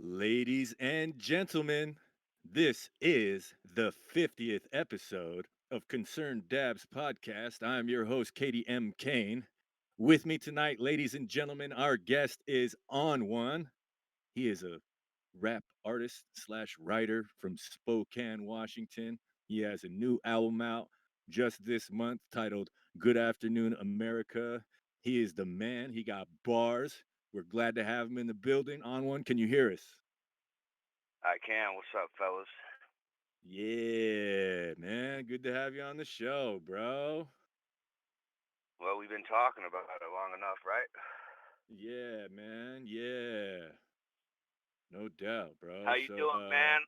Ladies and gentlemen, this is the 50th episode of Concerned Dabs podcast. I'm your host, Katie M. Kane. With me tonight, ladies and gentlemen, our guest is on one. He is a rap artist slash writer from Spokane, Washington. He has a new album out just this month titled Good Afternoon, America. He is the man. He got bars. We're glad to have him in the building. On one, can you hear us? I can. What's up, fellas? Yeah, man. Good to have you on the show, bro. Well, we've been talking about it long enough, right? Yeah, man. Yeah. No doubt, How bro. you So doing, man?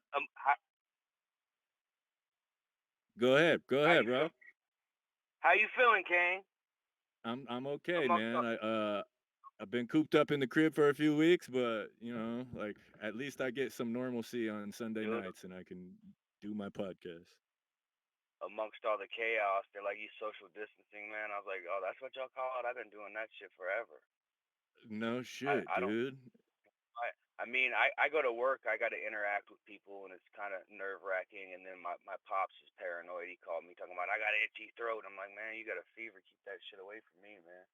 go ahead. Go How ahead, you feel? bro. How you feeling, King? I'm okay, Amongst man. I've been cooped up in the crib for a few weeks, but like at least I get some normalcy on Sunday dude, nights and I can do my podcast. amongst all the chaos, they're like, "You social distancing, man." I was like, "Oh, that's what y'all call it." I've been doing that shit forever. No I shit, I don't. dude. I go to work. I got to interact with people, and it's kind of nerve wracking. And then my pops is paranoid. He called me talking about I got an itchy throat. I'm like, man, you got a fever. Keep that shit away from me, man.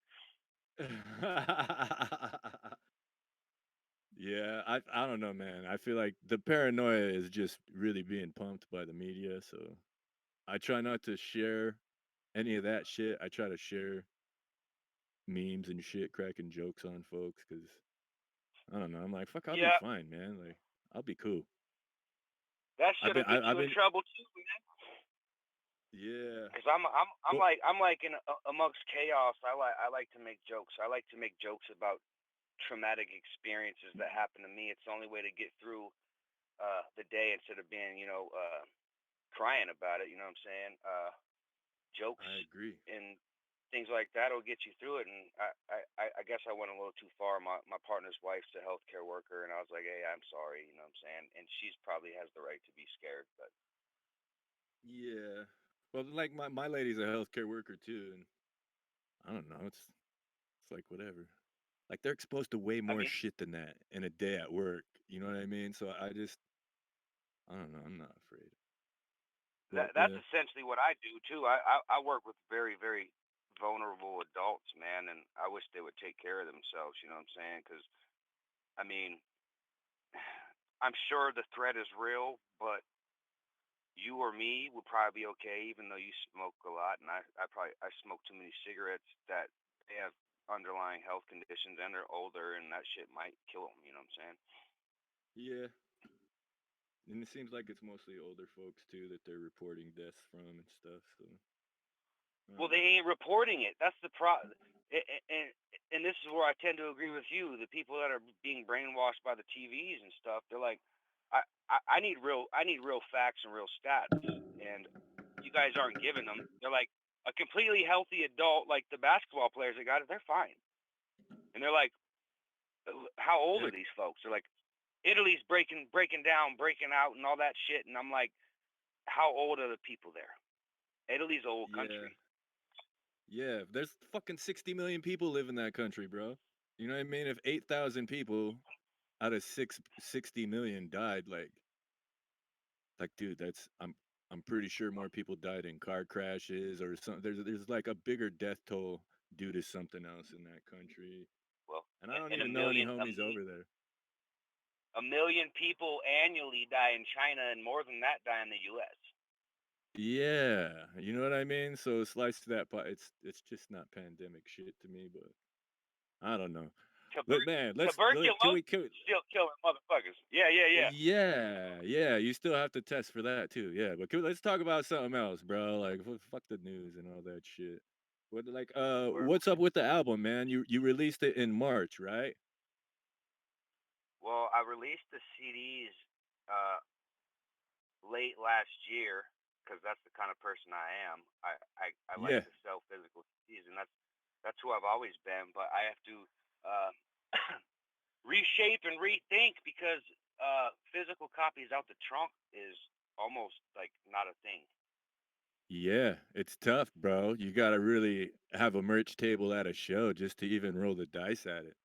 Yeah, I don't know, man. I feel like the paranoia is just really being pumped by the media, so I try not to share any of that shit. I try to share memes and shit, cracking jokes on folks, because I don't know. I'm like, fuck, I'll be Yeah, fine, man. Like, I'll be cool. that I've shit'll been, get I've you in been, trouble too, man. yeah. Cause I'm Well, like amongst chaos. I like to make jokes. I like to make jokes about traumatic experiences that happen to me. It's the only way to get through the day instead of being crying about it. You know what I'm saying? Jokes I agree. and things like that will get you through it. And I guess I went a little too far. My partner's wife's a healthcare worker, and I was like, hey, I'm sorry. You know what I'm saying? And she's probably has the right to be scared, but Yeah. Well, like my lady's a healthcare worker too, and I don't know. It's like whatever. Like they're exposed to way I more mean shit than that in a day at work. You know what I mean? So I don't know. I'm not afraid. But that's essentially what I do too. I work with very vulnerable adults, man, and I wish they would take care of themselves. You know what I'm saying? Because I mean, I'm sure the threat is real, but you or me would probably be okay, even though you smoke a lot, and I smoke too many cigarettes that they have underlying health conditions and they're older, and that shit might kill them. You know what I'm saying? yeah, and it seems like it's mostly older folks too that they're reporting deaths from and stuff. So I Well, don't they know. ain't reporting it. That's the and this is where I tend to agree with you. The people that are being brainwashed by the TVs and stuff, they're like, I, I need real facts and real stats, and you guys aren't giving them. They're like a completely healthy adult, like the basketball players that got it, they're fine, and they're like, how old Yeah, are these folks? They're like, Italy's breaking down, breaking out, and all that shit, and I'm like, how old are the people there? Italy's a old yeah, country. yeah. There's fucking 60 million people live in that country, bro. You know what I mean? If 8,000 people out of 60 million died, like, dude, I'm pretty sure more people died in car crashes or something. There's like a bigger death toll due to something else in that country. Well, And I don't and even know any homies over there. a million people annually die in China, and more than that die in the U.S. Yeah, you know what I mean? So slice to that pot. It's just not pandemic shit to me, but I don't know. But man, Tuberculosis is still killing motherfuckers. Yeah, yeah, yeah. yeah, you still have to test for that too. Yeah, but let's talk about something else, bro. Like fuck the news and all that shit. What like Where, what's up with the album, man? You released it in March, right? well, I released the CDs uh, late last year because that's the kind of person I am. I like Yeah. to sell physical CDs, and that's who I've always been. But I have to uh, reshape and rethink because physical copies out the trunk is almost like not a thing. Yeah, it's tough, bro. You got to really have a merch table at a show just to even roll the dice at it.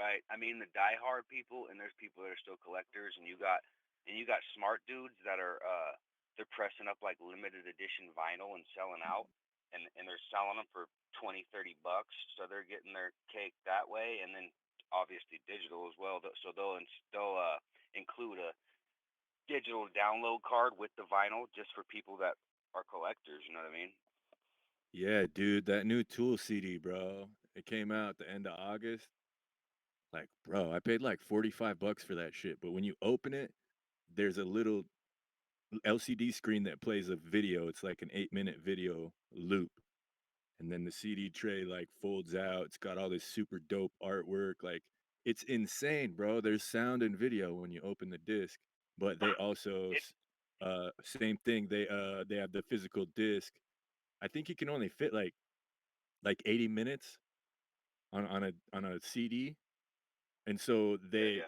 Right. I mean, the diehard people, and there's people that are still collectors, and you got smart dudes that are they're pressing up like limited edition vinyl and selling out, and they're selling them for 20, 30 bucks, so they're getting their cake that way, and then obviously digital as well. So they'll include a digital download card with the vinyl just for people that are collectors. You know what I mean? Yeah, dude, that new Tool CD, bro. It came out at the end of August. Like, bro, I paid like 45 bucks for that shit. But when you open it, there's a little LCD screen that plays a video. It's like an 8-minute video loop. And then the CD tray like folds out. It's got all this super dope artwork. Like, it's insane, bro. There's sound and video when you open the disc. But they also It same thing. They have the physical disc. I think you can only fit like 80 minutes on a CD, and so Yeah, they yeah.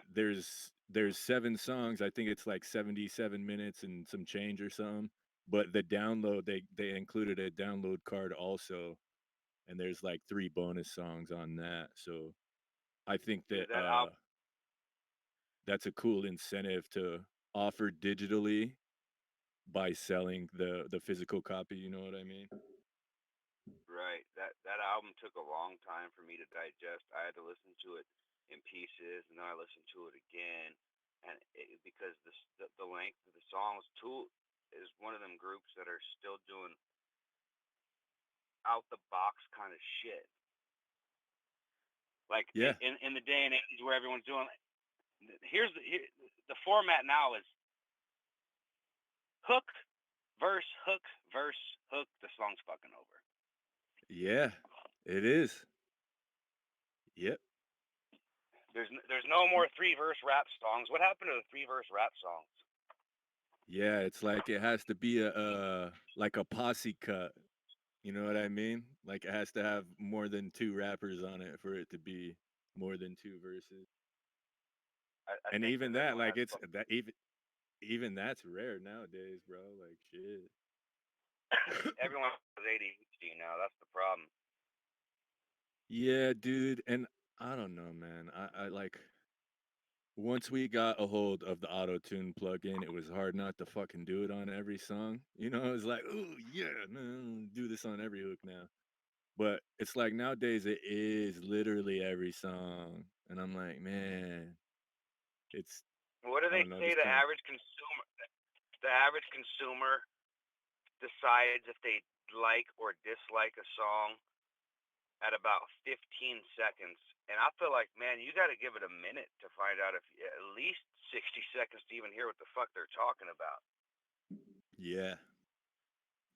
there's 7 songs. I think it's like 77 minutes and some change or something. But the download, they included a download card also, and there's like 3 bonus songs on that. So I think that Dude, that album. that's a cool incentive to offer digitally by selling the physical copy. You know what I mean? Right. That album took a long time for me to digest. I had to listen to it in pieces, and then I listened to it again, and because the length of the songs. Tool is one of them groups that are still doing out the box kind of shit. Like Yeah, in the day and age where everyone's doing. The format now is hook, verse, hook. The song's fucking over. yeah, it is. Yep. There's no more 3 verse rap songs. What happened to the 3 verse rap songs? Yeah, it's like it has to be a like a posse cut. You know what I mean? Like it has to have more than 2 rappers on it for it to be more than 2 verses. I And think even because that, everyone like has it's that even that's rare nowadays, bro. Like shit. everyone has ADHD now. That's the problem. Yeah, dude. And I don't know, man. I like once we got a hold of the auto tune plugin, it was hard not to fucking do it on every song. You know, it's like, oh yeah, no, do this on every hook now. But it's like nowadays it is literally every song, and I'm like, man, it's What do I they don't know, say? just The kind of average consumer, decides if they like or dislike a song at about 15 seconds. And I feel like, man, you got to give it a minute to find out if at least 60 seconds to even hear what the fuck they're talking about. yeah,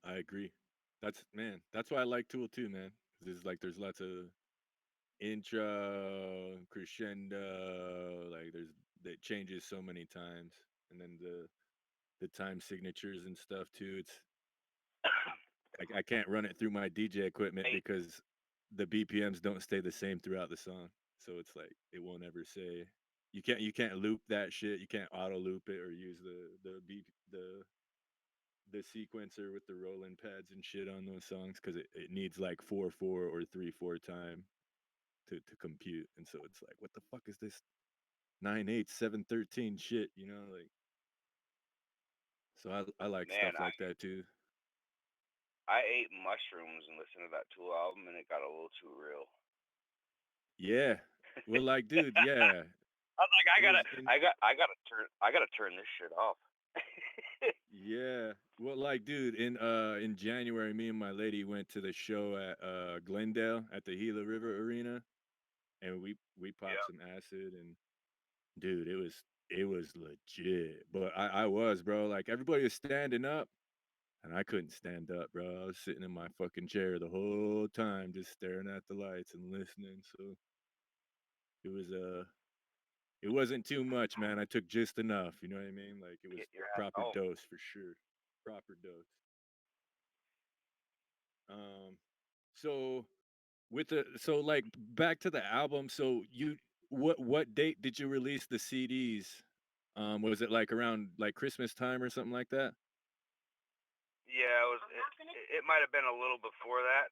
I agree. That's man, that's why I like Tool too, man. 'Cause it's like there's lots of intro, crescendo, like there's that changes so many times, and then the time signatures and stuff too. It's I can't run it through my DJ equipment Hey, because the BPMs don't stay the same throughout the song. So it's like it won't ever say you can't loop that shit. You can't auto loop it or use the sequencer with the rolling pads and shit on those songs because it needs like 4/4 or 3/4 time to compute. And so it's like, what the fuck is this 9/8 7/13 shit? You know, like so I like man, stuff like that too. I ate mushrooms and listened to that Tool album, and it got a little too real. Yeah. Well, like, dude, yeah. I was like, It was in I gotta turn this shit off. Yeah. Well, like, dude, in January, me and my lady went to the show at Glendale at the Gila River Arena, and we popped Yeah, some acid, and dude, it was legit. But I was, bro, like everybody was standing up, and I couldn't stand up, bro. I was sitting in my fucking chair the whole time, just staring at the lights and listening. So it was it wasn't too much, man. I took just enough. You know what I mean? Like it was get your ass proper home. dose for sure. Proper dose. Um, so like back to the album. So what date did you release the CDs? Was it like around like Christmas time or something like that? Yeah, it was. It might have been a little before that.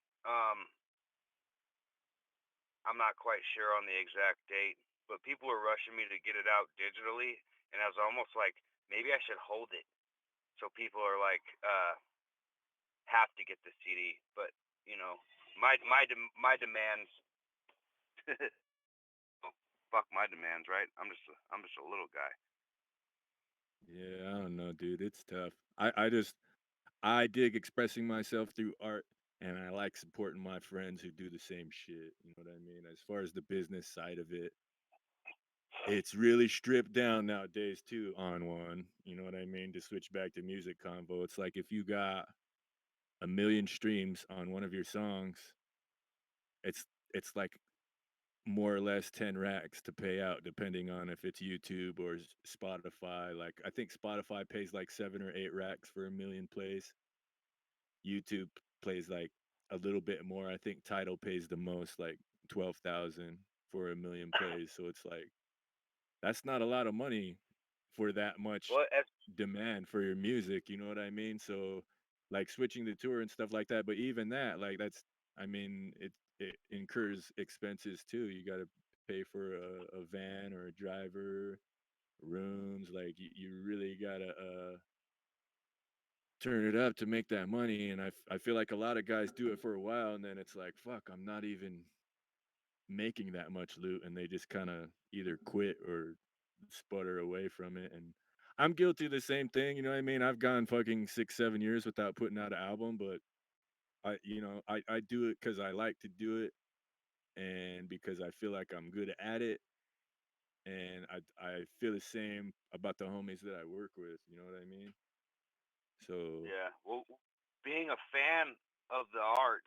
I'm not quite sure on the exact date. but people were rushing me to get it out digitally, and I was almost like maybe I should hold it so people are like have to get the CD. But you know, my demands. Fuck my demands, right? I'm just a little guy. Yeah, I don't know, dude. It's tough. I dig expressing myself through art, and I like supporting my friends who do the same shit. You know what I mean? As far as the business side of it, it's really stripped down nowadays too on one. You know what I mean? To switch back to music convo, it's like if you got a million streams on one of your songs, it's it's like more or less 10 racks to pay out depending on if it's YouTube or Spotify. Like I think Spotify pays like 7 or 8 racks for a million plays. YouTube plays like a little bit more. I think Tidal pays the most, like 12,000 for a million plays. So it's like that's not a lot of money for that much Well, as demand for your music, you know what I mean? So like switching the tour and stuff like that, but even that, like that's I mean, it incurs expenses too. You got to pay for a van or a driver, rooms, like you really got to turn it up to make that money and I feel like a lot of guys do it for a while and then it's like fuck, I'm not even making that much loot and they just kind of either quit or sputter away from it and I'm guilty of the same thing, you know what I mean? I've gone fucking 6 7 years without putting out an album, but I do it because I like to do it and because I feel like I'm good at it and I feel the same about the homies that I work with, you know what I mean? So yeah, well, being a fan of the art,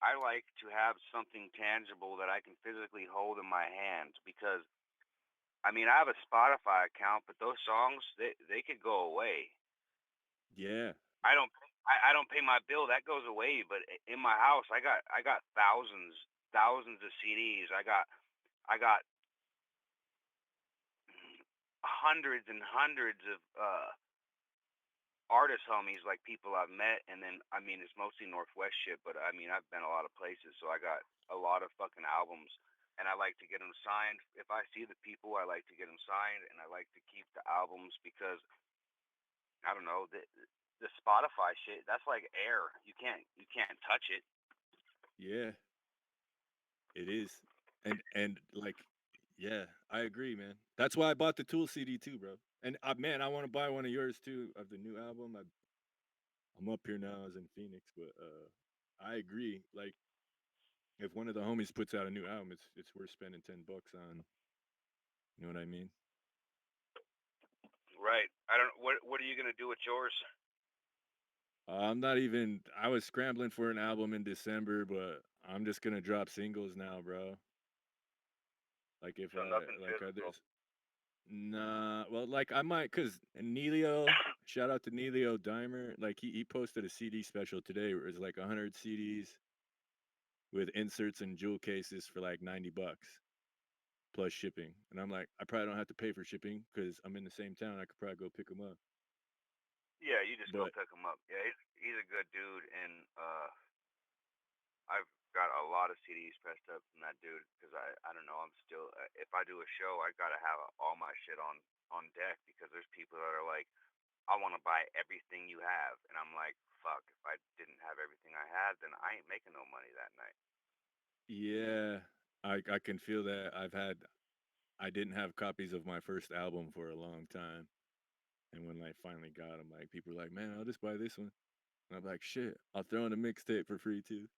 I like to have something tangible that I can physically hold in my hand because I mean I have a Spotify account, but those songs they could go away. yeah. I don't pay my bill that goes away, but in my house I got thousands of CDs. I got hundreds and hundreds of artist homies, like people I've met, and then I mean it's mostly Northwest shit, but I mean I've been a lot of places, so I got a lot of fucking albums, and I like to get them signed. If I see the people, I like to get them signed, and I like to keep the albums because I don't know the Spotify shit. That's like air. You can't touch it. Yeah, it is. And like yeah, I agree, man. That's why I bought the Tool CD too, bro. And man, I want to buy one of yours too of the new album. I'm up here now, I was in Phoenix, but I agree. Like if one of the homies puts out a new album, it's worth spending $10 on. You know what I mean? Right. I don't. What are you gonna do with yours? I'm not even. I was scrambling for an album in December, but I'm just gonna drop singles now, bro. Like if So nothing physical. there's nah, well, like I might, cause Neilio, shout out to Neilio Dimer. Like he posted a CD special today where it's like 100 CDs with inserts and jewel cases for like $90 plus shipping. And I'm like, I probably don't have to pay for shipping because I'm in the same town. I could probably go pick them up. Yeah, you just go But pick him up. Yeah, he's a good dude, and I've got a lot of CDs pressed up from that dude because I don't know. I'm still if I do a show, I gotta have all my shit on deck because there's people that are like, I want to buy everything you have, and I'm like, fuck. If I didn't have everything I had, then I ain't making no money that night. yeah, I can feel that. I didn't have copies of my first album for a long time. And when I finally got them, like people were like, "Man, I'll just buy this one." And I'm like, "Shit, I'll throw in a mixtape for free too."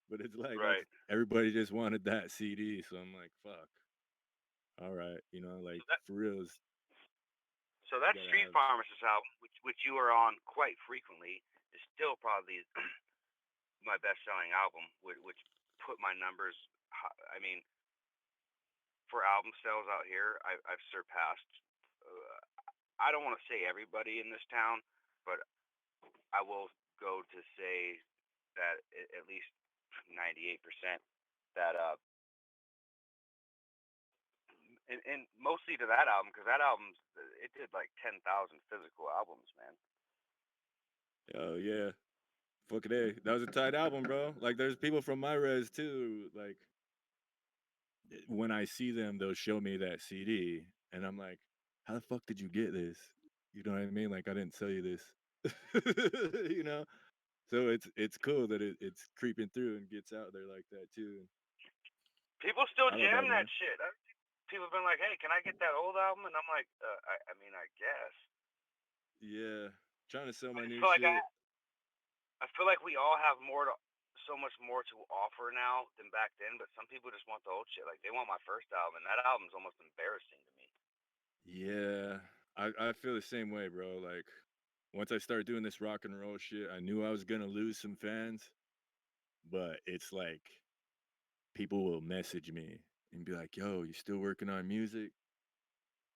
But it's like that's Right. everybody just wanted that CD, so I'm like, "Fuck, all right," like So that for reals, so that gotta Street have. Pharmacist album, which you are on quite frequently, is still probably my best selling album, which put my numbers. I mean, for album sales out here, I've surpassed. Uh, I don't want to say everybody in this town, but I will go to say that at least 98% that and mostly to that album because that album it did like 10,000 physical albums, man. Oh yeah, fucking a. That was a tight album, bro. Like there's people from my res too, like when I see them, they'll show me that CD, and I'm like, "How the fuck did you get this?" You know what I mean? Like, I didn't sell you this. You know? So it's cool that it's creeping through and gets out there like that too. People still I love jam that, that man. shit. People have been like, "Hey, can I get that old album?" And I'm like, I mean, I guess. Yeah. Trying to sell I my just new feel like shit. I feel like we all have so much more to offer now than back then. But some people just want the old shit. Like they want my first album, and that album's almost embarrassing to me. Yeah. I feel the same way, bro. Like once I started doing this rock and roll shit, I knew I was gonna lose some fans, but it's like people will message me and be like, "Yo, you still working on music?"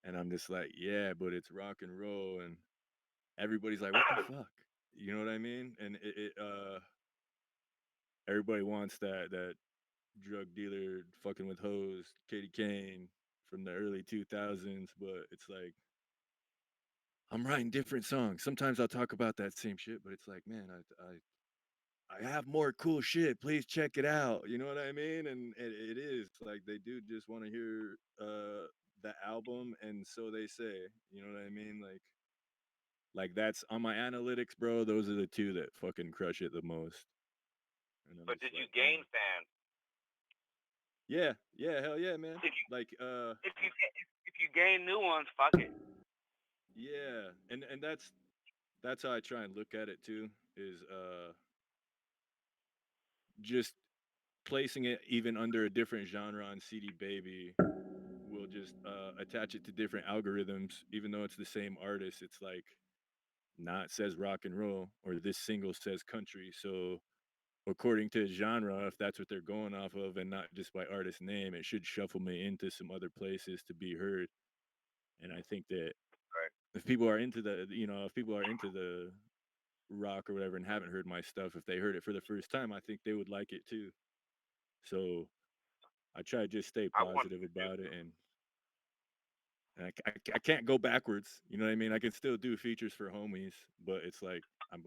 And I'm just like, "Yeah, but it's rock and roll." And everybody's like, "What the fuck?" You know what I mean? And everybody wants that drug dealer fucking with hoes, Katie Kane from the early 2000s, but it's like I'm writing different songs. Sometimes I'll talk about that same shit, but it's like, man, I have more cool shit. Please check it out. You know what I mean? And it is like they do just want to hear the album, and so they say. You know what I mean? Like that's on my analytics, bro. Those are the two that fucking crush it the most. And I'm But just did you like, gain damn. fans? Yeah, yeah, hell yeah, man. If you Like if you gain new ones, fuck it. yeah, and that's how I try and look at it too. Is just placing it even under a different genre on CD Baby will just attach it to different algorithms, even though it's the same artist. It's like not says rock and roll or this single says country. So according to genre, if that's what they're going off of and not just by artist name, it should shuffle me into some other places to be heard. And I think that Right. if people are into if people are into the rock or whatever and haven't heard my stuff, if they heard it for the first time, I think they would like it too. So I try to just stay I wanted positive to do. about it, and I can't go backwards. You know what I mean? I can still do features for homies, but it's like I'm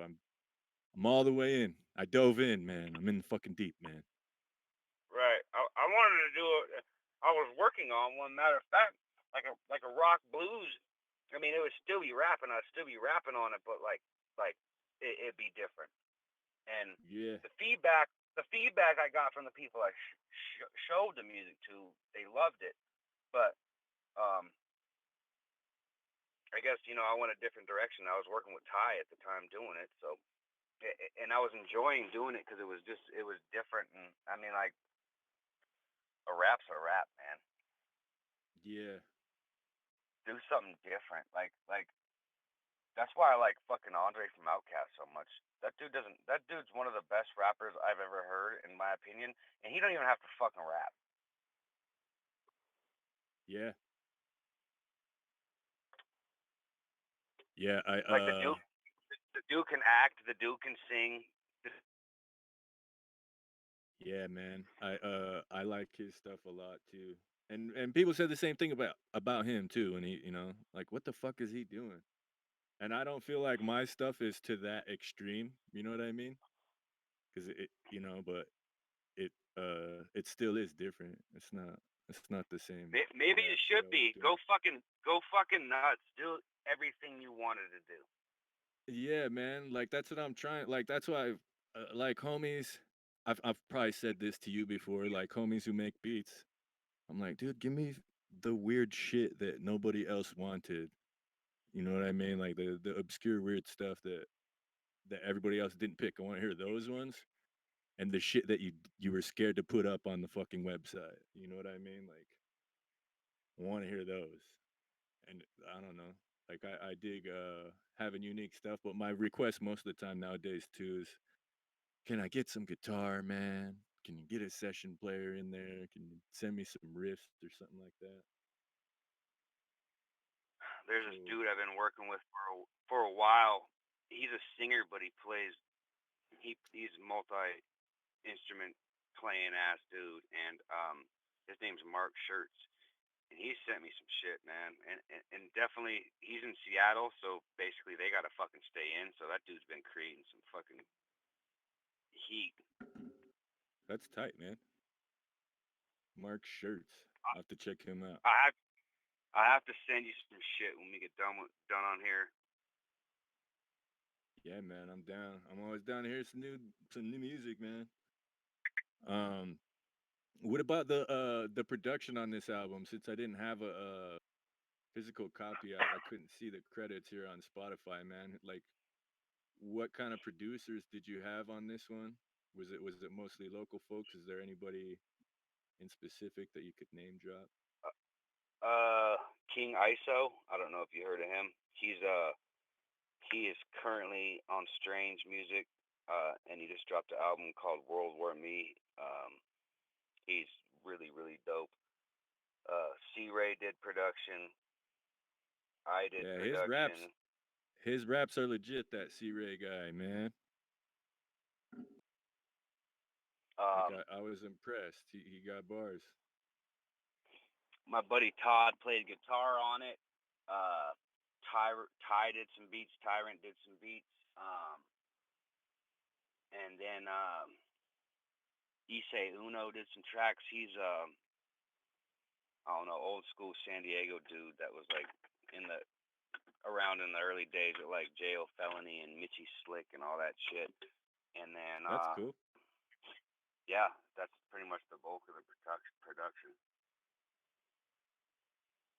all the way in. I dove in, man. I'm in fucking deep, man. Right. I wanted to do it. I was working on one. Matter of fact, like a rock blues. I mean, it would still be rapping. I'd still be rapping on it, but like it'd be different. And Yeah, the feedback I got from the people I showed the music to, they loved it. But um, I guess I went a different direction. I was working with Ty at the time doing it, so and I was enjoying doing it because it was different. And I mean, like a rap's a rap, man. yeah, Do something different. Like that's why I like fucking Andre from Outkast so much. That dude's one of the best rappers I've ever heard, in my opinion, and he don't even have to fucking rap. yeah, yeah. Like the dude can act, the dude can sing. Yeah, man. I like his stuff a lot too. And people said the same thing about him too. And he, like, what the fuck is he doing? And I don't feel like my stuff is to that extreme. You know what I mean? Because but it still is different. It's not the same Maybe rap it that should I was be. doing. Go fucking nuts. Do everything you wanted to do. Yeah, man. Like that's what I'm trying. Like that's why like homies. I've probably said this to you before. Like homies who make beats. I'm like, dude, give me the weird shit that nobody else wanted. You know what I mean? Like the obscure weird stuff that everybody else didn't pick. I want to hear those ones and the shit that you were scared to put up on the fucking website. You know what I mean? Like I want to hear those. And I don't know. Like I dig having unique stuff, but my request most of the time nowadays too is, can I get some guitar, man? Can you get a session player in there? Can you send me some riffs or something like that? There's this So dude I've been working with for a while. He's a singer, but he's multi instrument playing ass dude, and his name's Mark Shirts, and he sent me some shit, man, and definitely he's in Seattle, so basically they gotta fucking stay in. So that dude's been creating some fucking heat. that's tight, man. Mark Shirts. I, I'll have to check him out. I have I have to send you some shit when we get done on here. Yeah, man, I'm down. I'm always down to hear some new music, man. Um, what about the production on this album? Since I didn't have a physical copy, I couldn't see the credits here on Spotify, man. Like, what kind of producers did you have on this one? Was it mostly local folks? Is there anybody in specific that you could name drop? King ISO. I don't know if you heard of him. He is currently on Strange Music, and he just dropped an album called World War Me. He's really really dope. C Ray did production. I did Yeah, production. his raps are legit. That C Ray guy, man. Like Um, I was impressed. He got bars. my buddy Todd played guitar on it. Uh, Ty did some beats. Tyrant did some beats. And then Issei Uno did some tracks. He's I don't know, old school San Diego dude that was like in the around in the early days of like Jail Felony and Mitchy Slick and all that shit. And then That's cool. yeah, that's pretty much the bulk of the production.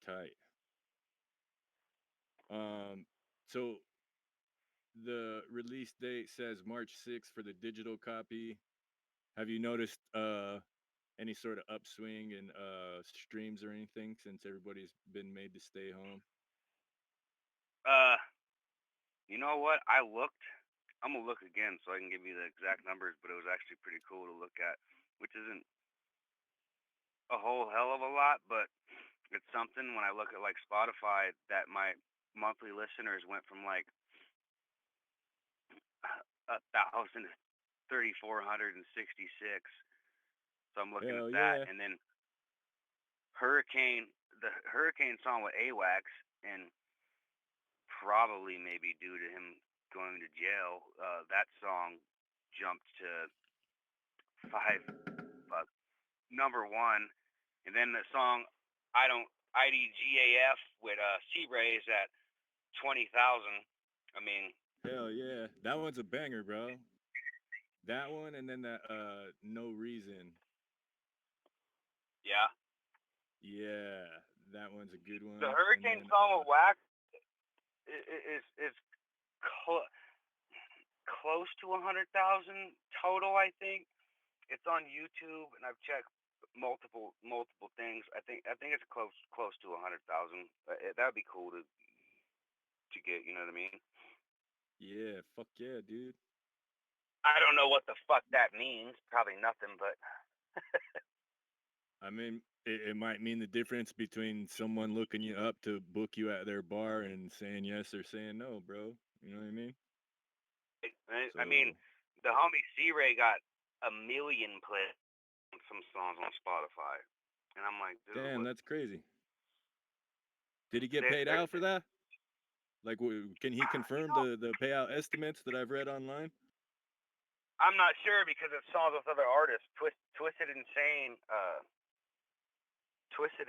Tight. Um, so the release date says March 6th for the digital copy. Have you noticed any sort of upswing in streams or anything since everybody's been made to stay home? Uh, you know what? I looked. I'm gonna look again so I can give you the exact numbers, but it was actually pretty cool to look at, which isn't a whole hell of a lot, but it's something when I look at like Spotify that my monthly listeners went from like 1,366. So I'm looking at Hell that, yeah. and then the Hurricane song with AWAX, and probably maybe due to him going to jail, that song jumped to five, number one, and then the song I don't IDGAF with C Ray is at 20,000. I mean, Hell yeah. That one's a banger, bro. That one and then that No Reason. yeah, Yeah, that one's a good the one. And Hurricane then song with Wax is cl- close to 100,000 total. I think it's on YouTube, and I've checked multiple things. I think it's close to 100,000. That'd be cool to get. You know what I mean? yeah, fuck yeah, dude. I don't know what the fuck that means. Probably nothing, but I mean, it might mean the difference between someone looking you up to book you at their bar and saying yes or saying no, bro. You know what I mean? I mean, So, the homie C Ray got a million plays on some songs on Spotify, and I'm like, dude, damn, what? that's crazy. Did he get They're, paid they're, out for that? Like, can he you confirm know, the payout estimates that I've read online? I'm not sure because it's songs with other artists. Twisted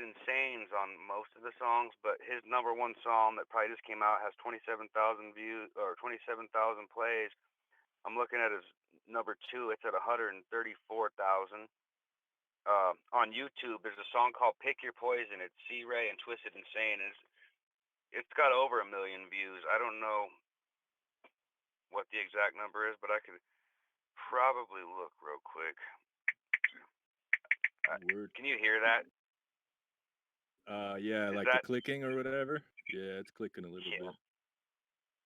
Insane's on most of the songs, but his number one song that probably just came out has 27,000 views or 27,000 plays. I'm looking at his number two; it's at 134,000. On YouTube, there's a song called "Pick Your Poison." It's C Ray and Twisted Insane. It's got over a million views. I don't know what the exact number is, but I could probably look real quick. Word. Can you hear that? Yeah, Is like the that clicking or whatever. Yeah, it's clicking a little yeah. bit.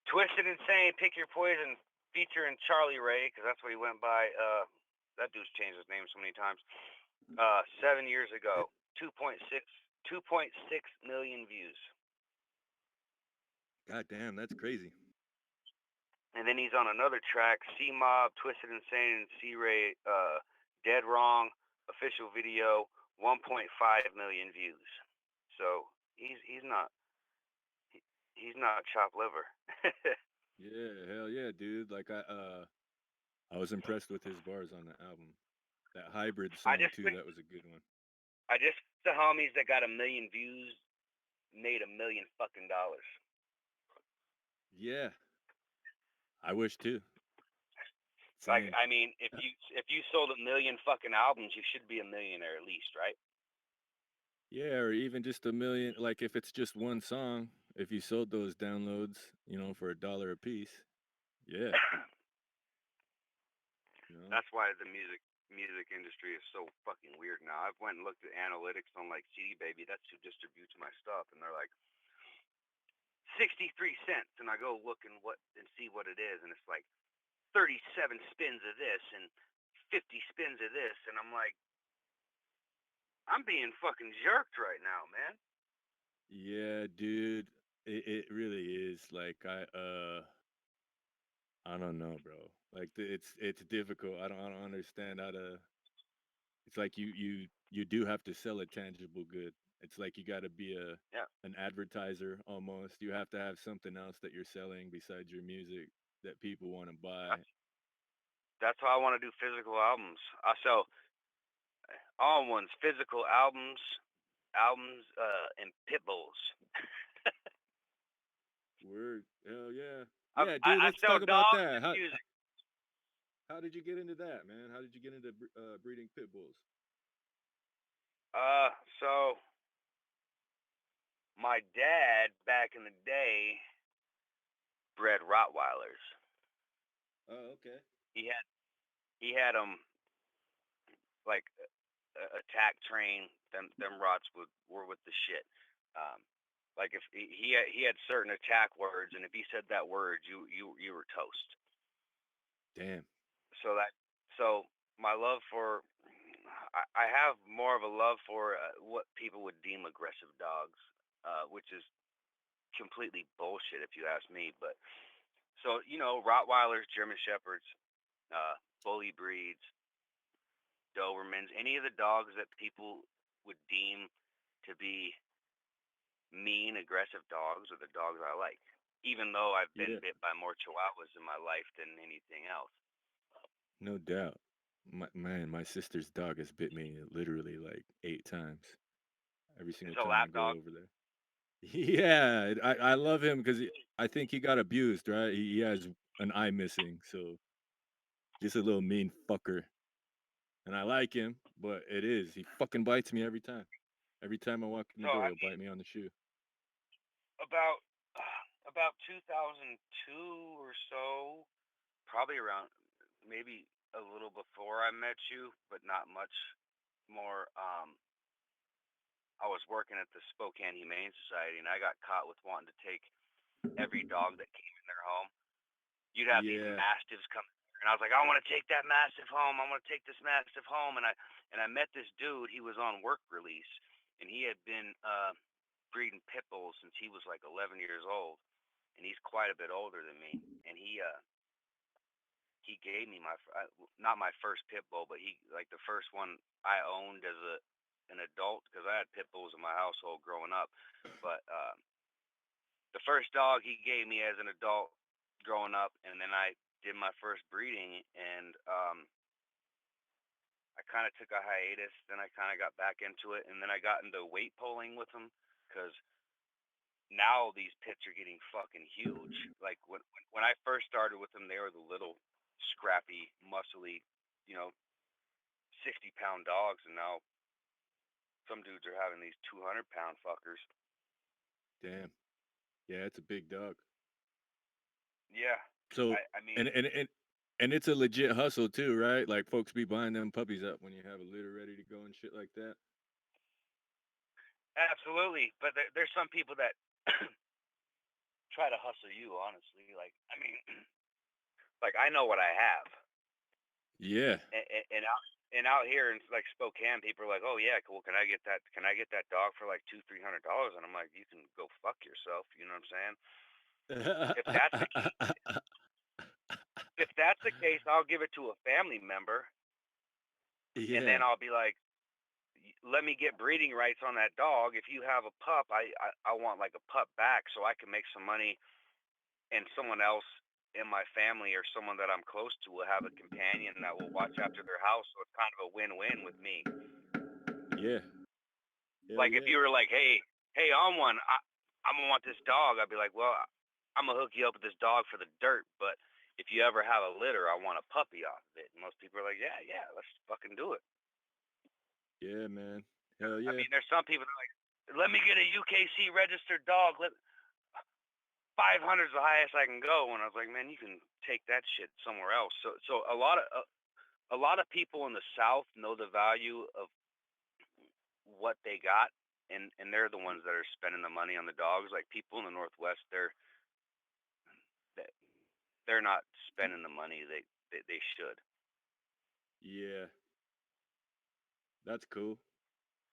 Twisted Insane, Pick Your Poison, featuring Charlie Ray, because that's what he went by. That dude's changed his name so many times. 7 years ago, 2.6 million views. God damn, that's crazy. And then he's on another track, C Mob, Twisted Insane, and C Ray, Dead Wrong, official video, 1.5 million views. So he's not he's not chopped liver. Yeah, hell yeah, dude. Like I was impressed with his bars on the album. That hybrid I song just too, that was a good one. I just the homies that got 1 million views made $1 million fucking. Yeah, I wish too. Like, Same. I mean, if you sold 1 million fucking albums, you should be a millionaire at least, right? Yeah, or even just a million. Like if it's just one song, if you sold those downloads, for $1 a piece, yeah, you know, That's why the music industry is so fucking weird now. I've went and looked at analytics on like CD Baby. That's who distributes my stuff, and they're like 63 cents, and I go look and see what it is, and it's like 37 spins of this and 50 spins of this, and I'm like, I'm being fucking jerked right now, man. yeah, dude, it really is. Like I don't know, bro. Like it's difficult. I don't understand how to. It's like you do have to sell a tangible good. It's like you got to be Yeah, an advertiser almost. You have to have something else that you're selling besides your music that people want to buy. that's that's why I want to do physical albums. I sell all ones, physical albums, and pit bulls. Word, hell yeah, I, yeah, I dude. I Let's sell talk about dogs that. and music. How did you get into that, man? How did you get into breeding pit bulls? So my dad back in the day bred Rottweilers. Oh, okay. He had them like attack train. Them rots were with the shit. Um, like if he had certain attack words, and if he said that word, you were toast. Damn. So my love for I have more of a love for what people would deem aggressive dogs, which is completely bullshit if you ask me. But so Rottweilers, German Shepherds, uh, bully breeds, Dobermans, any of the dogs that people would deem to be mean, aggressive dogs are the dogs I like. Even though I've been Yeah, bit by more Chihuahuas in my life than anything else. no doubt. My sister's dog has bit me literally like 8 times every single It's a time I lap go dog. over there. Yeah, I love him because I think he got abused, right? He has an eye missing, so just a little mean fucker. And I like him, but it is he fucking bites me every time. Every time I walk in the So door, I he'll bite me on the shoe. about about 2002 or so, probably around maybe a little before I met you, but not much more. I was working at the Spokane Humane Society, and I got caught with wanting to take every dog that came in their home. You'd have these Yeah, mastiffs come, and I was like, I want to take that mastiff home. I want to take this mastiff home, and I met this dude. He was on work release, and he had been breeding pit bulls since he was like 11 years old, and he's quite a bit older than me. And he gave me not my first pit bull, but he like the first one I owned as an adult because I had pit bulls in my household growing up. But the first dog he gave me as an adult growing up, and then I did my first breeding, and I kind of took a hiatus. Then I kind of got back into it, and then I got into weight pulling with them because now these pits are getting fucking huge. Like when I first started with them, they were the little scrappy, muscly, you know, 60-pound dogs, and now some dudes are having these 200-pound fuckers. damn. Yeah, it's a big dog. Yeah, So I and mean, and and and it's a legit hustle too, right? Like folks be buying them puppies up when you have a litter ready to go and shit like that. absolutely. But there's some people that try to hustle you. Honestly, like I mean, like I know what I have, Yeah. and out here in like Spokane, people are like, "Oh yeah, cool. Can I get that? Can I get that dog for like $200-300?" And I'm like, "You can go fuck yourself." You know what I'm saying? If that's the key, if that's the case, I'll give it to a family member, and then Yeah. I'll be like, "Let me get breeding rights on that dog. If you have a pup, I want like a pup back so I can make some money, and someone else in my family or someone that I'm close to will have a companion that will watch after their house. So it's kind of a win-win with me." Yeah. Hell Like if yeah. you were like, hey, on one, I'm gonna want this dog. I'd be like, well, I'm gonna hook you up with this dog for the dirt, but if you ever have a litter, I want a puppy off of it. And most people are like, yeah, let's fucking do it. Yeah, man. Hell I yeah. mean, there's some people that are like, let me get a UKC registered dog. Let 500 is the highest I can go. And I was like, man, you can take that shit somewhere else. So a lot of people in the South know the value of what they got, and they're the ones that are spending the money on the dogs. Like people in the Northwest, they- they're not spending the money they should. Yeah, that's cool.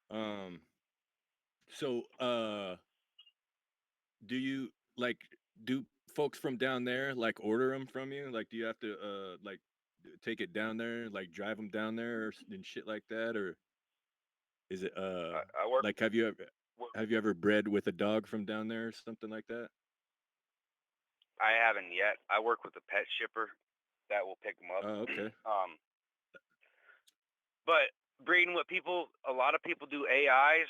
Um, so do you like do folks from down there like order them from you? Like, do you have to like take it down there, like drive them down there and shit like that, or is it I work. like have you ever bred with a dog from down there or something like that? I haven't yet. I work with a pet shipper that will pick them up. Oh, okay. But breeding with people, a lot of people do AIs,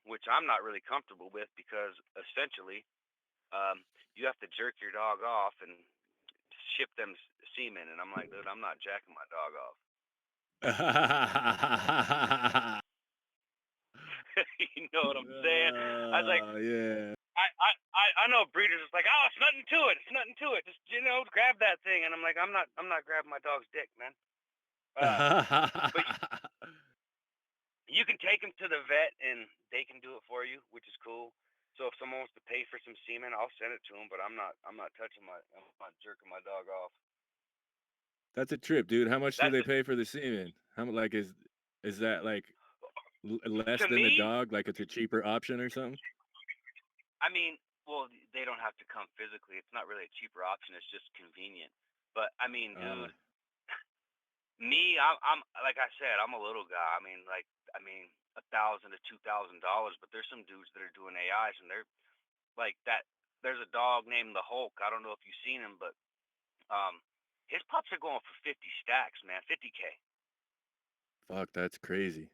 which I'm not really comfortable with because essentially, you have to jerk your dog off and ship them semen, and I'm like, dude, I'm not jacking my dog off. You know what I'm saying? I was like, Yeah. I know breeders is like, oh, it's nothing to it, it's nothing to it. Just grab that thing, and I'm like, I'm not grabbing my dog's dick, man. Uh, but you can take them to the vet, and they can do it for you, which is cool. So if someone wants to pay for some semen, I'll send it to them. But I'm not touching I'm not jerking my dog off. That's a trip, dude. How much do That's they a, pay for the semen? How like is that like less to than the me. dog? Like it's a cheaper option or something? I mean, well, they don't have to come physically. It's not really a cheaper option. It's just convenient. But I mean, Uh dude, me, I'm like I said, I'm a little guy. I mean, $1,000 to $2,000. But there's some dudes that are doing AIs, and they're like that. There's a dog named the Hulk. I don't know if you've seen him, but um, his pups are going for 50 stacks, man, 50K, fuck, that's crazy.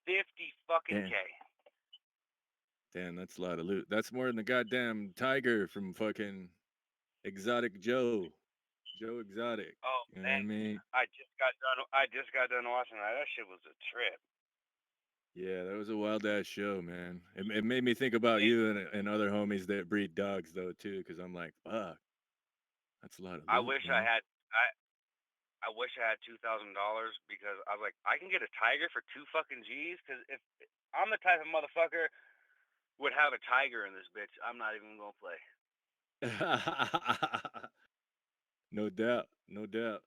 50 fucking K. Damn. Damn, that's a lot of loot. That's more than the goddamn tiger from fucking Exotic Joe. Joe Exotic. Oh You know what I man, mean? I just got done watching that. That shit was a trip. Yeah, that was a wild ass show, man. It made me think about It, you and other homies that breed dogs though too, because I'm like, fuck, that's a lot of I loot, wish I man. had. I wish I had $2,000 because I was like, I can get a tiger for two fucking G's. Because if I'm the type of motherfucker would have a tiger in this bitch, I'm not even gonna play. No doubt, no doubt.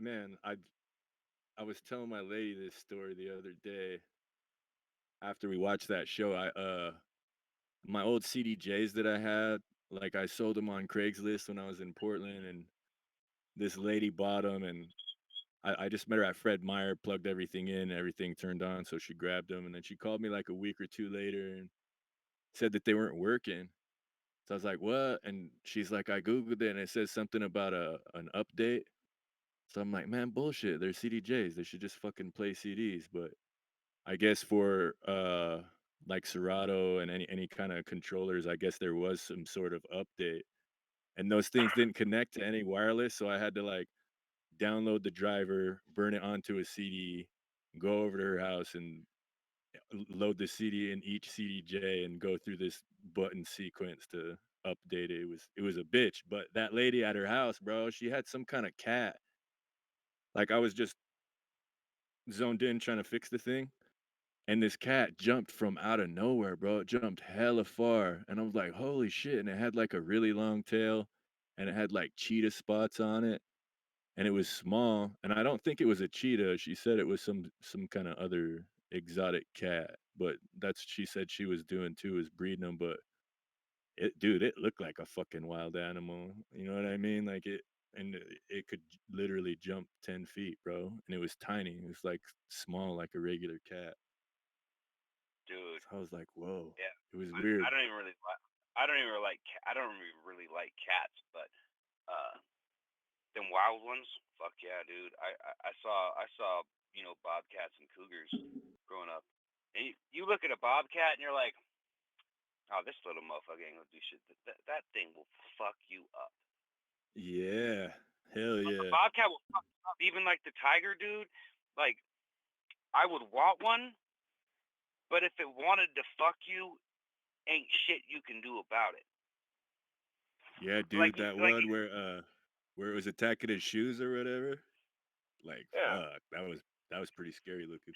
Man, I was telling my lady this story the other day after we watched that show. My old CDJs that I had, like I sold them on Craigslist when I was in Portland, and this lady bought them, and I just met her at Fred Meyer, plugged everything in, everything turned on, so she grabbed them, and then she called me like a week or two later and said that they weren't working. So I was like, "What?" And she's like, "I googled it, and it says something about a an update." So I'm like, "Man, bullshit. They're CDJs. They should just fucking play CDs." But I guess for like Serato and any kind of controllers, I guess there was some sort of update. And those things didn't connect to any wireless, so I had to like download the driver, burn it onto a CD, go over to her house and load the CD in each CDJ and go through this button sequence to update it. It was a bitch, but that lady at her house, bro, she had some kind of cat. Like I was just zoned in trying to fix the thing, and this cat jumped from out of nowhere, bro. It jumped hella far, and I was like, "Holy shit!" And it had like a really long tail, and it had like cheetah spots on it, and it was small. And I don't think it was a cheetah. She said it was some kind of other exotic cat, but that's she said she was doing too, was breeding them. But dude, it looked like a fucking wild animal. You know what I mean? Like and it could literally jump 10 feet, bro. And it was tiny. It was like small, like a regular cat. Dude, So I was like, whoa. yeah. It was I weird. don't even really like. I don't even really like cats, but uh, them wild ones, fuck yeah, dude. I saw bobcats and cougars growing up. And you look at a bobcat and you're like, oh, this little motherfucker ain't gonna do shit. That thing will fuck you up. Yeah. Hell A yeah. bobcat will fuck you up. Even like the tiger, dude. Like I would want one, but if it wanted to fuck you, ain't shit you can do about it. Yeah, Like dude, that like one where it was attacking his shoes or whatever. Like, yeah. fuck, that was pretty scary looking.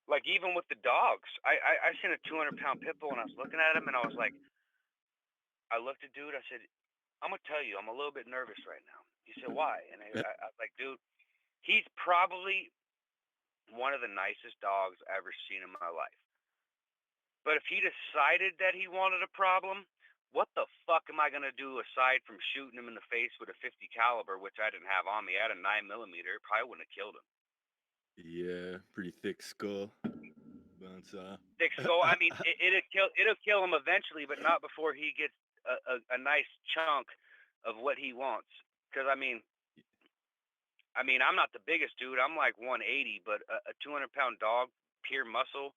Like even with the dogs, I seen a 200-pound pit bull and I was looking at him and I was like, I looked at dude. I said, I'm gonna tell you, I'm a little bit nervous right now. He said, why? And I was like, dude, he's probably one of the nicest dogs I ever seen in my life. But if he decided that he wanted a problem, what the fuck am I gonna do aside from shooting him in the face with a 50 caliber, which I didn't have on me? I had a 9 millimeter. It probably wouldn't have killed him. Yeah, pretty thick skull. Bounce off. Thick skull. I mean, it'll kill him eventually, but not before he gets a nice chunk of what he wants. Because I mean, I'm not the biggest dude. I'm like 180, but a 200-pound dog, pure muscle.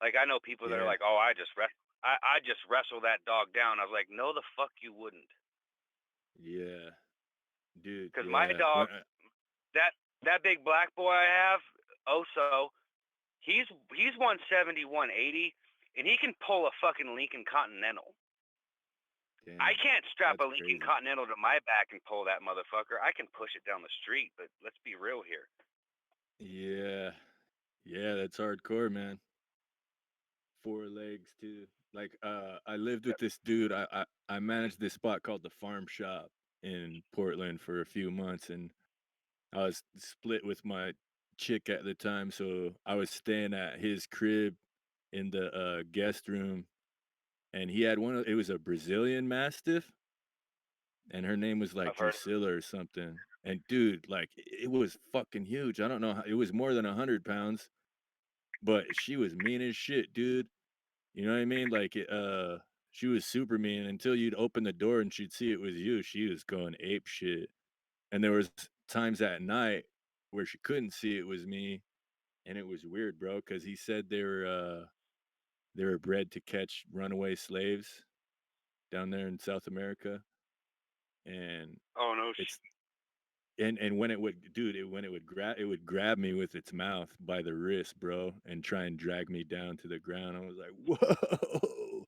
Like I know people that are Yeah, like, oh, I just wrestle that dog down. I was like, no, the fuck you wouldn't. yeah, dude, Because my yeah. dog, that big black boy I have, Oso, he's he's 170, 180, and he can pull a fucking Lincoln Continental. I Damn, can't strap that's a Lincoln crazy. Continental to my back and pull that motherfucker. I can push it down the street, but let's be real here. Yeah, yeah, that's hardcore, man. Four legs too. Like, I lived with Yep. this dude. I managed this spot called the Farm Shop in Portland for a few months, and I was split with my chick at the time, so I was staying at his crib in the guest room, and he had one. It was a Brazilian Mastiff, and her name was like I've heard of it. Drusilla or something. And dude, like it was fucking huge. I don't know how it was more than 100 pounds, but she was mean as shit, dude. You know what I mean? Like she was super mean until you'd open the door and she'd see it was you. She was going ape shit. And there was times at night where she couldn't see it was me, and it was weird, bro, because he said they were bred to catch runaway slaves down there in South America, and Oh no, it's and when it would dude, when it would grab me with its mouth by the wrist, bro, and try and drag me down to the ground. I was like, "Whoa."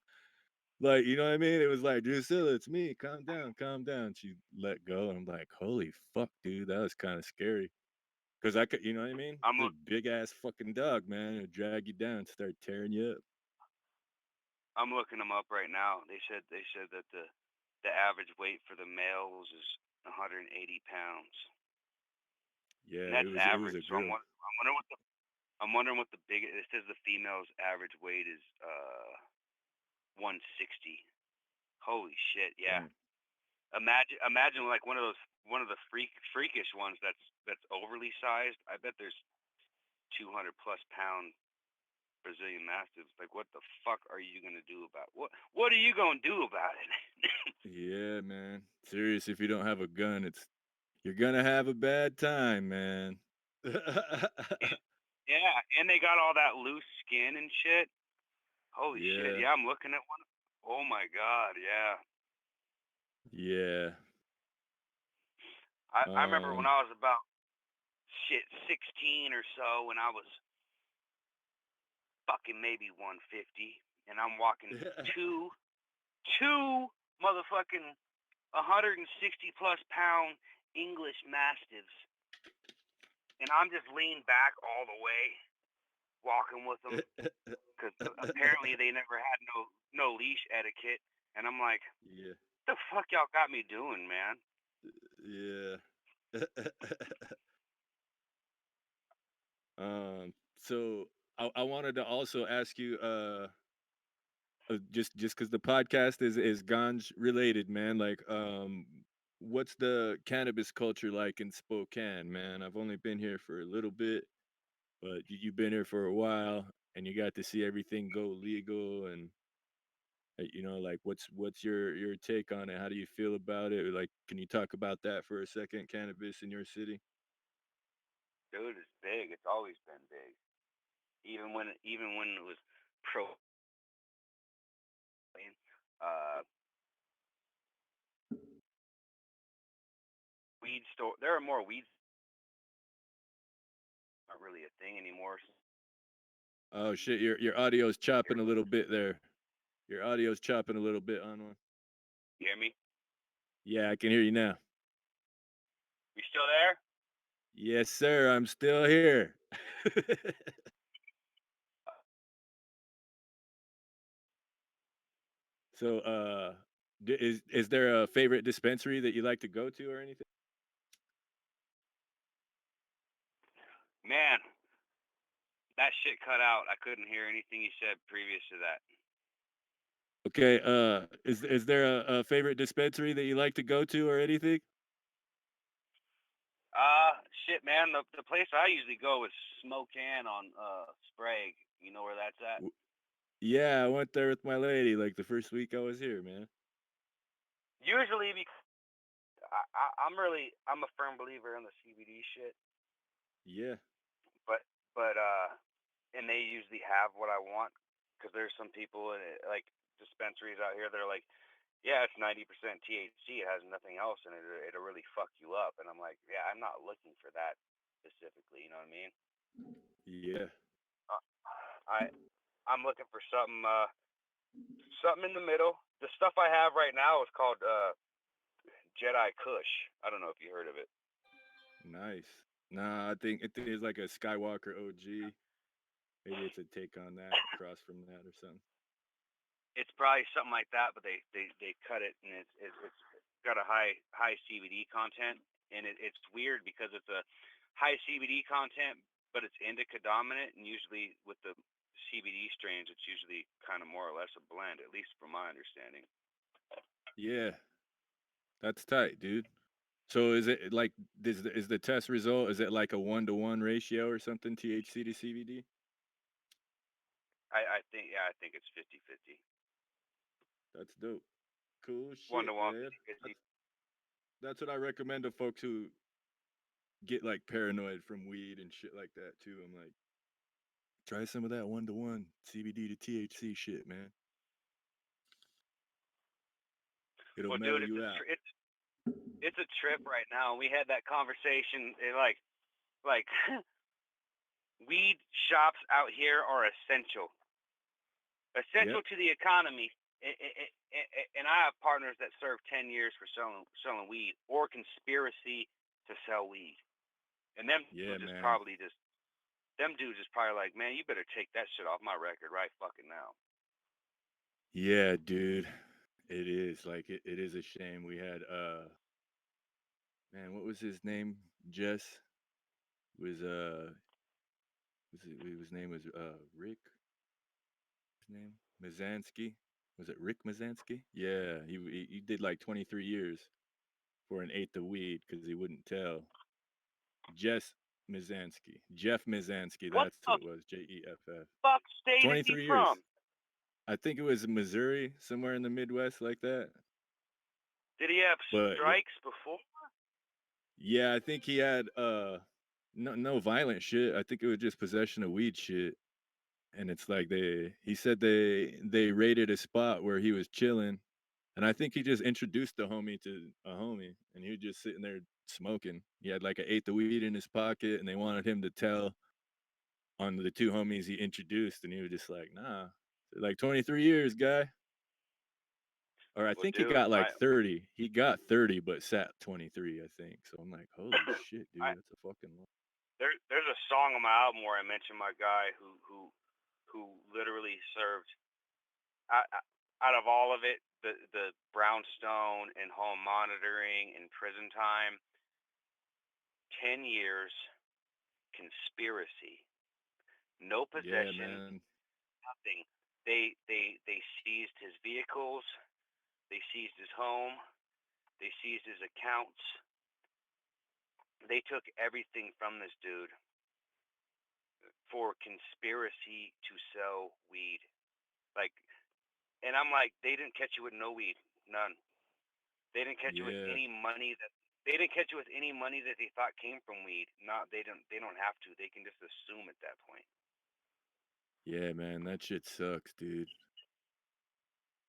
Like, you know what I mean? It was like, "Drusilla, it's me. Calm down, calm down." She let go, and I'm like, "Holy fuck, dude, that was kinda scary." 'Cause I could, you know what I mean? I'm It's a look big ass fucking dog, man. It'll drag you down, start tearing you up. I'm looking them up right now. They said that the average weight for the males is 180 pounds, Yeah, and that's it was average. a So girl. I'm wondering what the biggest. It says the female's average weight is 160. Holy shit! Yeah. Damn. Imagine like one of the freakish ones that's overly sized. I bet there's 200 plus pound Brazilian Mastiffs. Like, what the fuck are you gonna do about what are you gonna do about it? Yeah, man. Serious, if you don't have a gun, it's you're gonna have a bad time, man. Yeah, and they got all that loose skin and shit. Holy shit! Yeah. Yeah, I'm looking at one. Oh my god! Yeah, Yeah. I remember when Um, I was about shit 16 or so, when I was fucking maybe 150, and I'm walking two two motherfucking 160 plus pound English Mastiffs, and I'm just leaned back all the way, walking with them because apparently they never had no leash etiquette, and I'm like, yeah. the fuck y'all got me doing, man? Yeah. So I wanted to also ask you, just because the podcast is ganj related, man. Like, what's the cannabis culture like in Spokane, man? I've only been here for a little bit, but you've been here for a while, and you got to see everything go legal. And like, what's your take on it? How do you feel about it? Like, can you talk about that for a second? Cannabis in your city? Dude, it's big. It's always been big. even when it was pro. Uh, weed store. There are more weeds. Not really a thing anymore. Oh shit, your audio's chopping a little bit there. Your audio's chopping a little bit on one. You hear me? Yeah, I can hear you now. You still there? Yes, sir. I'm still here. So, is there a favorite dispensary that you like to go to or anything? Man, that shit cut out. I couldn't hear anything you said previous to that. Okay, is there a favorite dispensary that you like to go to or anything? Shit, man. The place I usually go is Spokane on Sprague. You know where that's at? W- Yeah, I went there with my lady like the first week I was here, man. Usually, because I'm a firm believer in the CBD shit, Yeah, but but and they usually have what I want because there's some people like dispensaries out here that are like, yeah, it's 90% THC. It has nothing else in it. It'll really fuck you up. And I'm like, yeah, I'm not looking for that specifically. You know what I mean? yeah, Uh, I I'm looking for something in the middle. The stuff I have right now is called Jedi Kush. I don't know if you heard of it. nice. Nah, I think it is like a Skywalker OG. Maybe it's a take on that, across from that or something. It's probably something like that, but they cut it and it's got a high CBD content, and it's weird because it's a high CBD content, but it's indica dominant, and usually with the CBD strains, it's usually kind of more or less a blend, at least from my understanding. Yeah, that's tight, dude. So is it like is the test result? Is it like a 1-to-1 ratio or something? THC to CBD? I think yeah, I think it's 50-50. That's dope. Cool One to shit, one, man. 50-50. That's what I recommend to folks who get like paranoid from weed and shit like that too. I'm like, try some of that 1-to-1 CBD to THC shit, man. It'll Well, mellow dude, you out. it's a trip right now. We had that conversation. Like weed shops out here are essential Yep. to the economy. And I have partners that served 10 years for selling weed or conspiracy to sell weed. And Yeah, man. them dudes is probably like, man, you better take that shit off my record right fucking now. Yeah, dude. It is like it is a shame. We had man, what was his name? Jess was his name was Rick. His name Mazansky. Was it Rick Mazansky? Yeah, he did like 23 years for an eighth of weed because he wouldn't tell. Jess Mazansky, Jeff Mazansky. What That's who the it was. JEFF. fuck state is he 23 from? years. I think it was Missouri, somewhere in the Midwest, like that. Did he have But strikes before? yeah, I think he had no violent shit. I think it was just possession of weed shit. And it's like he said they raided a spot where he was chilling, and I think he just introduced the homie to a homie, and he was just sitting there smoking. He had like an eighth of weed in his pocket, and they wanted him to tell on the two homies he introduced, and he was just like, nah, like 23 years, guy. Or I Well, think he dude, got like 30. He got 30, but sat 23, I think. So I'm like, holy shit, I dude, that's a fucking lot. there's a song on my album where I mention my guy who literally served out, out of all of it, the brownstone and home monitoring and prison time, 10 years conspiracy, no Yeah, possession, man. nothing. They seized his vehicles, they seized his home, they seized his accounts. They took everything from this dude for conspiracy to sell weed. Like, and I'm like, they didn't catch you with no weed, none. They didn't catch you with Yeah. any money that they didn't catch you with any money that they thought came from weed. Not they don't have to. They can just assume at that point. Yeah, man, that shit sucks, dude.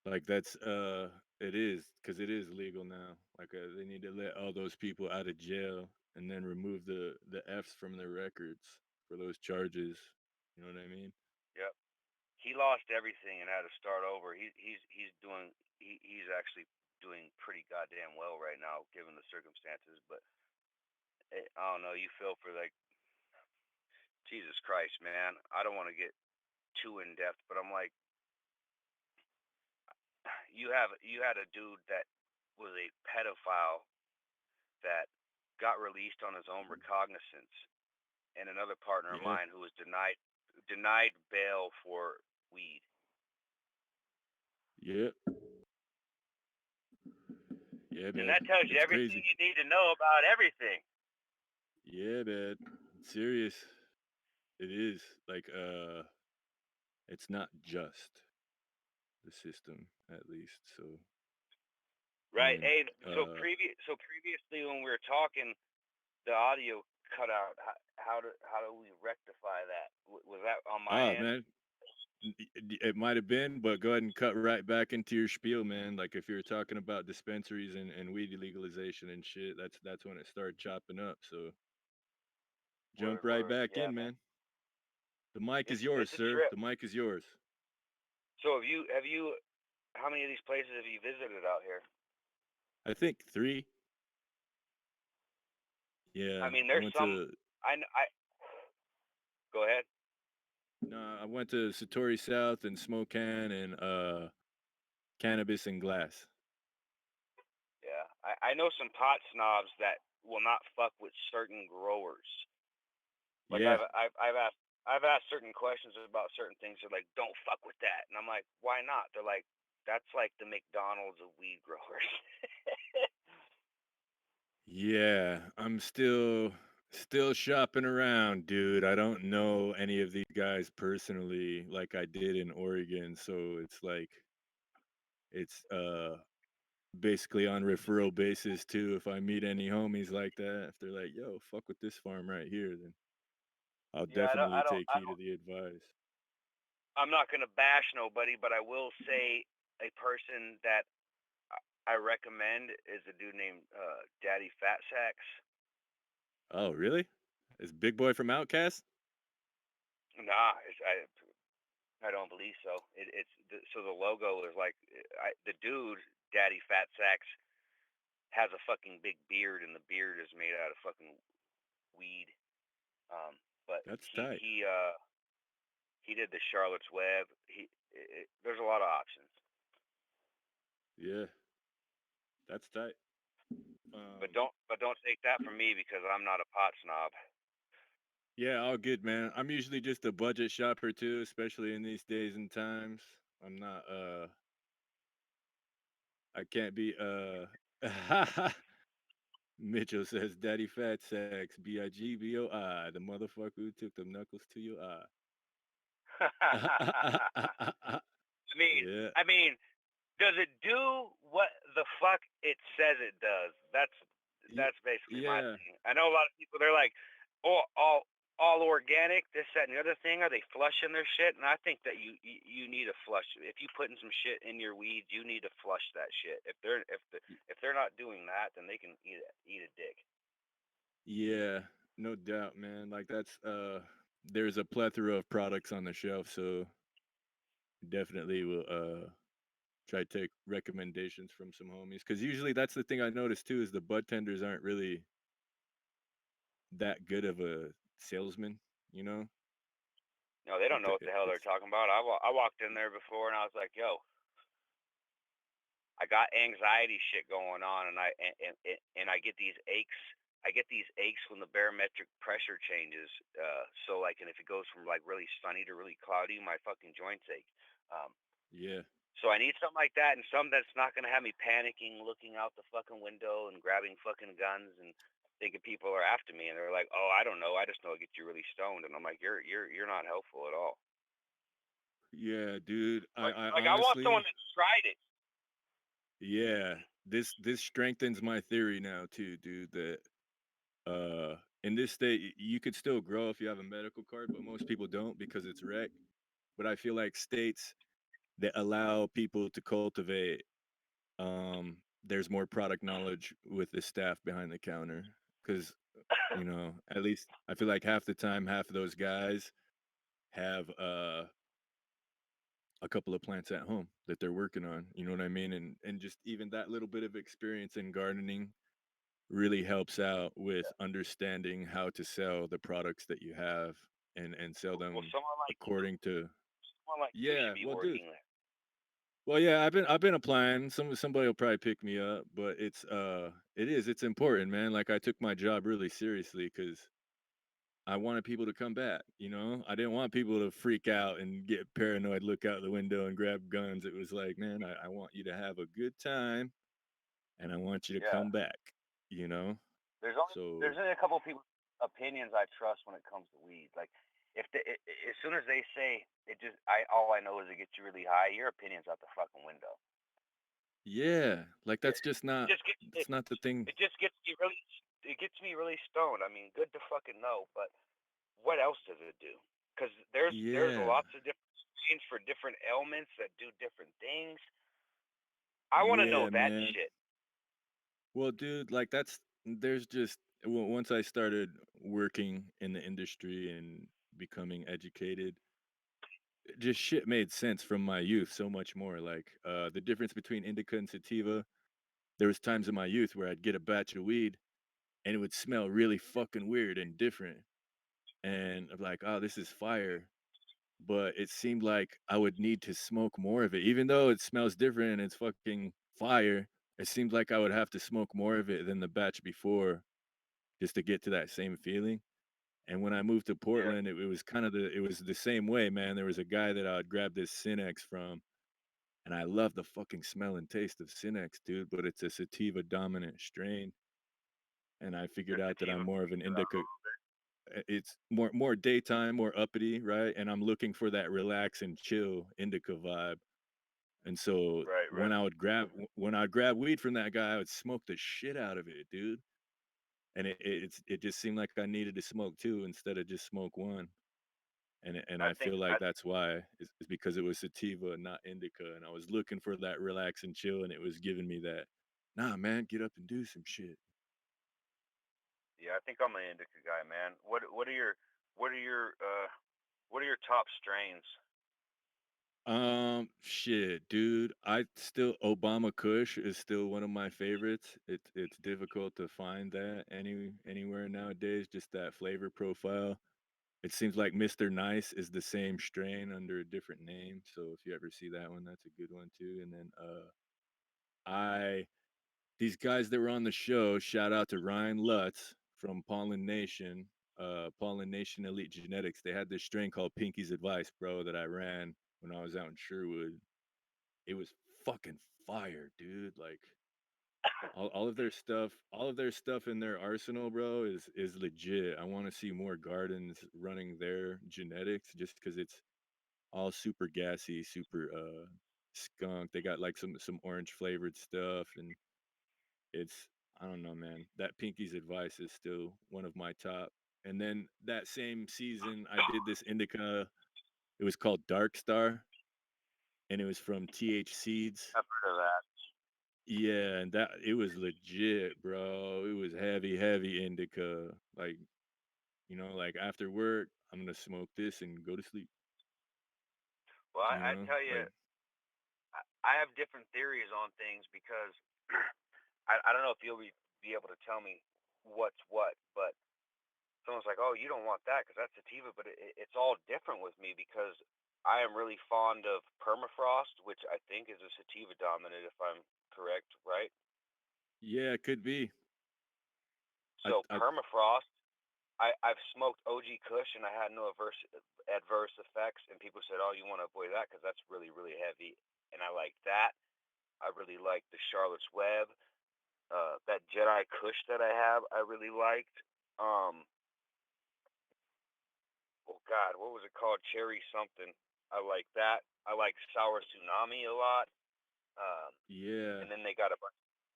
Like it is because it is legal now. Like they need to let all those people out of jail and then remove the F's from their records for those charges. You know what I mean? Yep. He lost everything and had to start over. He's doing he's actually doing pretty goddamn well right now given the circumstances. But I don't know. You feel for like Jesus Christ, man. I don't want to get too in depth, but I'm like, you had a dude that was a pedophile that got released on his own recognizance, and another partner of Yeah, mine who was denied bail for weed. yeah, yeah, And man. that tells you It's everything crazy. you need to know about everything. Yeah, man. It's serious. It is like it's not just the system at least. So Right. and Hey, so previously when we were talking, the audio cut out. How do we rectify that? Was that on my end? man, it might have been, but go ahead and cut right back into your spiel, man. Like if you're talking about dispensaries and weed legalization and shit, that's when it started chopping up. So jump right Word. back Yeah, in, man. man. The mic is yours, It's a sir. trip. The mic is yours. So have you how many of these places have you visited out here? I think three. I Yeah, mean, I there's went some. to I go ahead. no, I went to Satori South and Spokane and cannabis and glass. Yeah, I know some pot snobs that will not fuck with certain growers. Like Yeah, I've asked certain questions about certain things. They're like, "Don't fuck with that," and I'm like, "Why not?" They're like, "That's like the McDonald's of weed growers." yeah. I'm still shopping around, dude. I don't know any of these guys personally like I did in Oregon, so it's like it's basically on referral basis too. If I meet any homies like that, if they're like, "Yo, fuck with this farm right here," then I'll Yeah, definitely take heed of the advice. I'm not gonna bash nobody, but I will say a person that I recommend is a dude named Daddy Fat Sacks. Oh, really? Is Big Boy from Outcast? Nah, I don't believe so. So the logo is like the dude Daddy Fat Sacks has a fucking big beard, and the beard is made out of fucking weed. But That's tight. he did the Charlotte's Web. There's a lot of options, Yeah, that's tight. but Um, don't take that from me because I'm not a pot snob. yeah, all good, man. I'm usually just a budget shopper too, especially in these days and times. I'm not I can't be Mitchell says Daddy Fat Sacks, Bigboi, the motherfucker who took the knuckles to your eye. I mean, Yeah. I mean, does it do what the fuck it says it does? That's basically my Yeah. thing. I know a lot of people. They're like, oh, all organic, this, that, and the other thing. Are they flushing their shit? And I think that you need to flush. If you putting some shit in your weeds, you need to flush that shit. If they're not doing that, then they can eat a dick. Yeah, no doubt, man. Like that's there's a plethora of products on the shelf, so definitely will try to take recommendations from some homies cuz usually that's the thing I noticed too is the bud tenders aren't really that good of a salesman, you know? No, they don't Like know what the hell they're it's talking about. I walked in there before and I was like, yo, I got anxiety shit going on, and and I get these aches. I get these aches when the barometric pressure changes. So like, and if it goes from like really sunny to really cloudy, my fucking joints ache. Um, yeah. so I need something like that, and something that's not gonna have me panicking, looking out the fucking window and grabbing fucking guns and thinking people are after me. And they're like, oh, I don't know. I just know it gets you really stoned. And I'm like, you're not helpful at all. Yeah, dude. I Like I want someone honestly that's tried it. yeah, this strengthens my theory now too, dude, that in this state you could still grow if you have a medical card, but most people don't because it's rec. but I feel like states that allow people to cultivate, there's more product knowledge with the staff behind the counter because at least I feel like half the time, half of those guys have a couple of plants at home that they're working on. You know what I mean? And just even that little bit of experience in gardening really helps out with understanding how to sell the products that you have and sell Well, them according to. someone like you should Yeah, be well, dude. working there. Well, yeah, I've been applying. Somebody will probably pick me up, but it's important, man. Like I took my job really seriously because I wanted people to come back. I didn't want people to freak out and get paranoid, look out the window and grab guns. It was like, man, I want you to have a good time and I want you to Yeah. come back. You know, There's so only a couple of people opinions I trust when it comes to weed. Like if as soon as they say it, just I all I know is it gets you really high. Your opinion's out the fucking window. yeah, like It, that's just it not. just gets It's not the thing. it just gets me really it gets me really stoned. I mean, good to fucking know, but what else does it do? Because there's Yeah, lots of different strains for different ailments that do different things. I want to know yeah, that man. shit. Well, dude, like there's just once I started working in the industry and becoming educated, just shit made sense from my youth so much more. Like the difference between indica and sativa. There was times in my youth where I'd get a batch of weed and it would smell really fucking weird and different, and I'm like, oh, this is fire. But it seemed like I would need to smoke more of it, even though it smells different and it's fucking fire. It seemed like I would have to smoke more of it than the batch before just to get to that same feeling. And when I moved to Yeah. Portland, it was it was the same way, man. There was a guy that I would grab this Cinex from, and I love the fucking smell and taste of Cinex, dude. But it's a sativa dominant strain, and I The figured out that I'm sativa. more of an indica. It's more daytime, more uppity, right? And I'm looking for that relax and chill indica vibe. And so Right. Right. when I'd grab weed from that guy, I would smoke the shit out of it, dude. And it just seemed like I needed to smoke two instead of just smoke one. And I I think feel like I that's why it's because it was sativa, not indica, and I was looking for that relax and chill, and it was giving me that. Nah, man, get up and do some shit. Yeah, I think I'm an indica guy, man. What are your what are your top strains? Shit, dude. I still Obama Kush is still one of my favorites. It's difficult to find that anywhere nowadays. Just that flavor profile. It seems like Mr. Nice is the same strain under a different name. So if you ever see that one, that's a good one too. And then I these guys that were on the show, shout out to Ryan Lutz from Pollen Nation Elite Genetics. They had this strain called Pinky's Advice, bro, that I ran when I was out in Sherwood. It was fucking fire, dude. Like all of their stuff in their arsenal, bro, is legit. I want to see more gardens running their genetics just because it's all super gassy, super skunk. They got like some orange flavored stuff, and it's I don't know, man. That Pinky's Advice is still one of my top. And then that same season, I did this indica. It was called Dark Star, and it was from TH Seeds. I've heard of that. Yeah, and that it was legit, bro. It was heavy, heavy indica. Like, like after work, I'm gonna smoke this and go to sleep. Well, I tell you, Like I have different theories on things because I don't know if be able to tell me what's what, but someone's like, "Oh, you don't want that because that's sativa," but it's all different with me because I am really fond of permafrost, which I think is a sativa dominant, if I'm correct, right? yeah, it could be. So I permafrost, I've smoked OG Kush and I had no adverse effects, and people said, "Oh, you want to avoid that because that's really heavy," and I like that. I really like the Charlotte's Web. That Jedi Kush that I have, I really liked. Um, oh God, what was it called? Cherry something. I like that. I like Sour Tsunami a lot. Um, yeah. and then they got a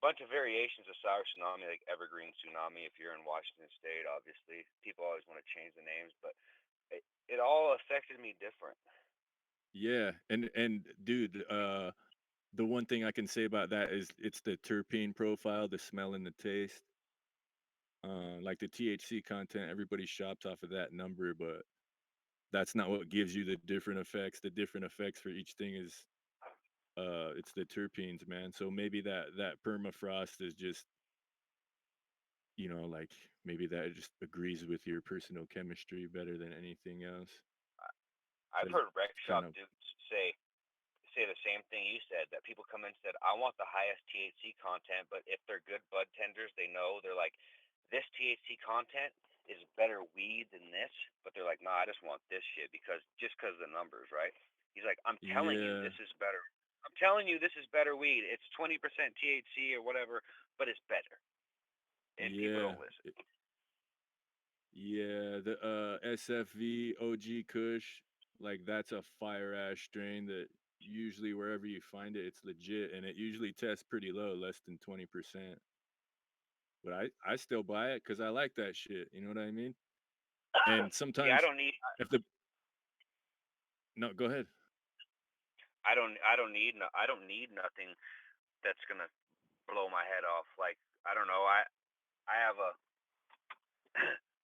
bunch of variations of Sour Tsunami, like Evergreen Tsunami. If you're in Washington State, obviously, people always want to change the names, but it all affected me different. Yeah, and dude, the one thing I can say about that is it's the terpene profile, the smell and the taste. Like the THC content, everybody shops off of that number, but that's not what gives you the different effects. The different effects for each thing is it's the terpenes, man. So maybe that permafrost is just, like maybe that just agrees with your personal chemistry better than anything else. I've But it's heard rec kind shop of dudes say the same thing you said, that people come in and said, I want the highest THC content, but if they're good bud tenders, they know they're like, this THC content is better weed than this, but they're like, no, I just want this shit because of the numbers, right? He's like, I'm telling you yeah, this is better. I'm telling you this is better weed. It's 20% THC or whatever, but it's better. And people yeah. don't listen. Yeah, the SFV OG Kush, like that's a fire ash strain that usually wherever you find it, it's legit and it usually tests pretty low, less than 20%. But I still buy it because I like that shit. You know what I mean? And Yeah, sometimes if the no, go ahead. I don't need nothing that's gonna blow my head off. Like, I don't know, I have a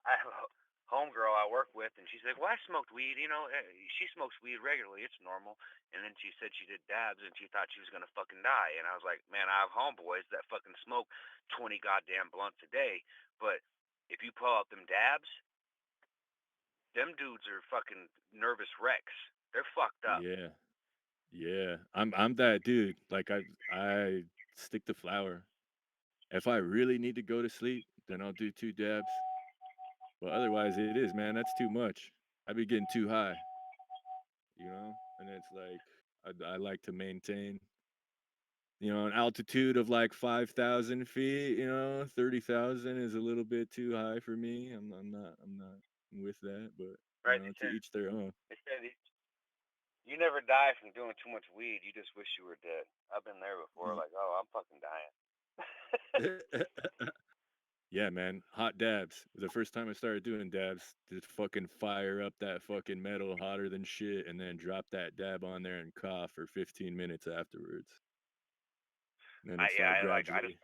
I have a homegirl I work with, and she's like, "Well, I smoked weed. She smokes weed regularly. It's normal." And then she said she did dabs, and she thought she was gonna fucking die. And I was like, "Man, I have homeboys that fucking smoke 20 goddamn blunts a day, but if you pull out them dabs, them dudes are fucking nervous wrecks. They're fucked up." Yeah. Yeah. I'm that dude. Like I stick to flower. If I really need to go to sleep, then I'll do 2 dabs. But otherwise it is, man, that's too much. I be getting too high. And it's like I like to maintain, an altitude of like 5,000 feet. 30,000 is a little bit too high for me. I'm not with that, but Right? to each their own. They said you never die from doing too much weed. You just wish you were dead. I've been there before. Ye- Like, oh, I'm fucking dying. yeah, man, hot dabs. The first time I started doing dabs, just fucking fire up that fucking metal hotter than shit, and then drop that dab on there and cough for 15 minutes afterwards. And then it's like gradually.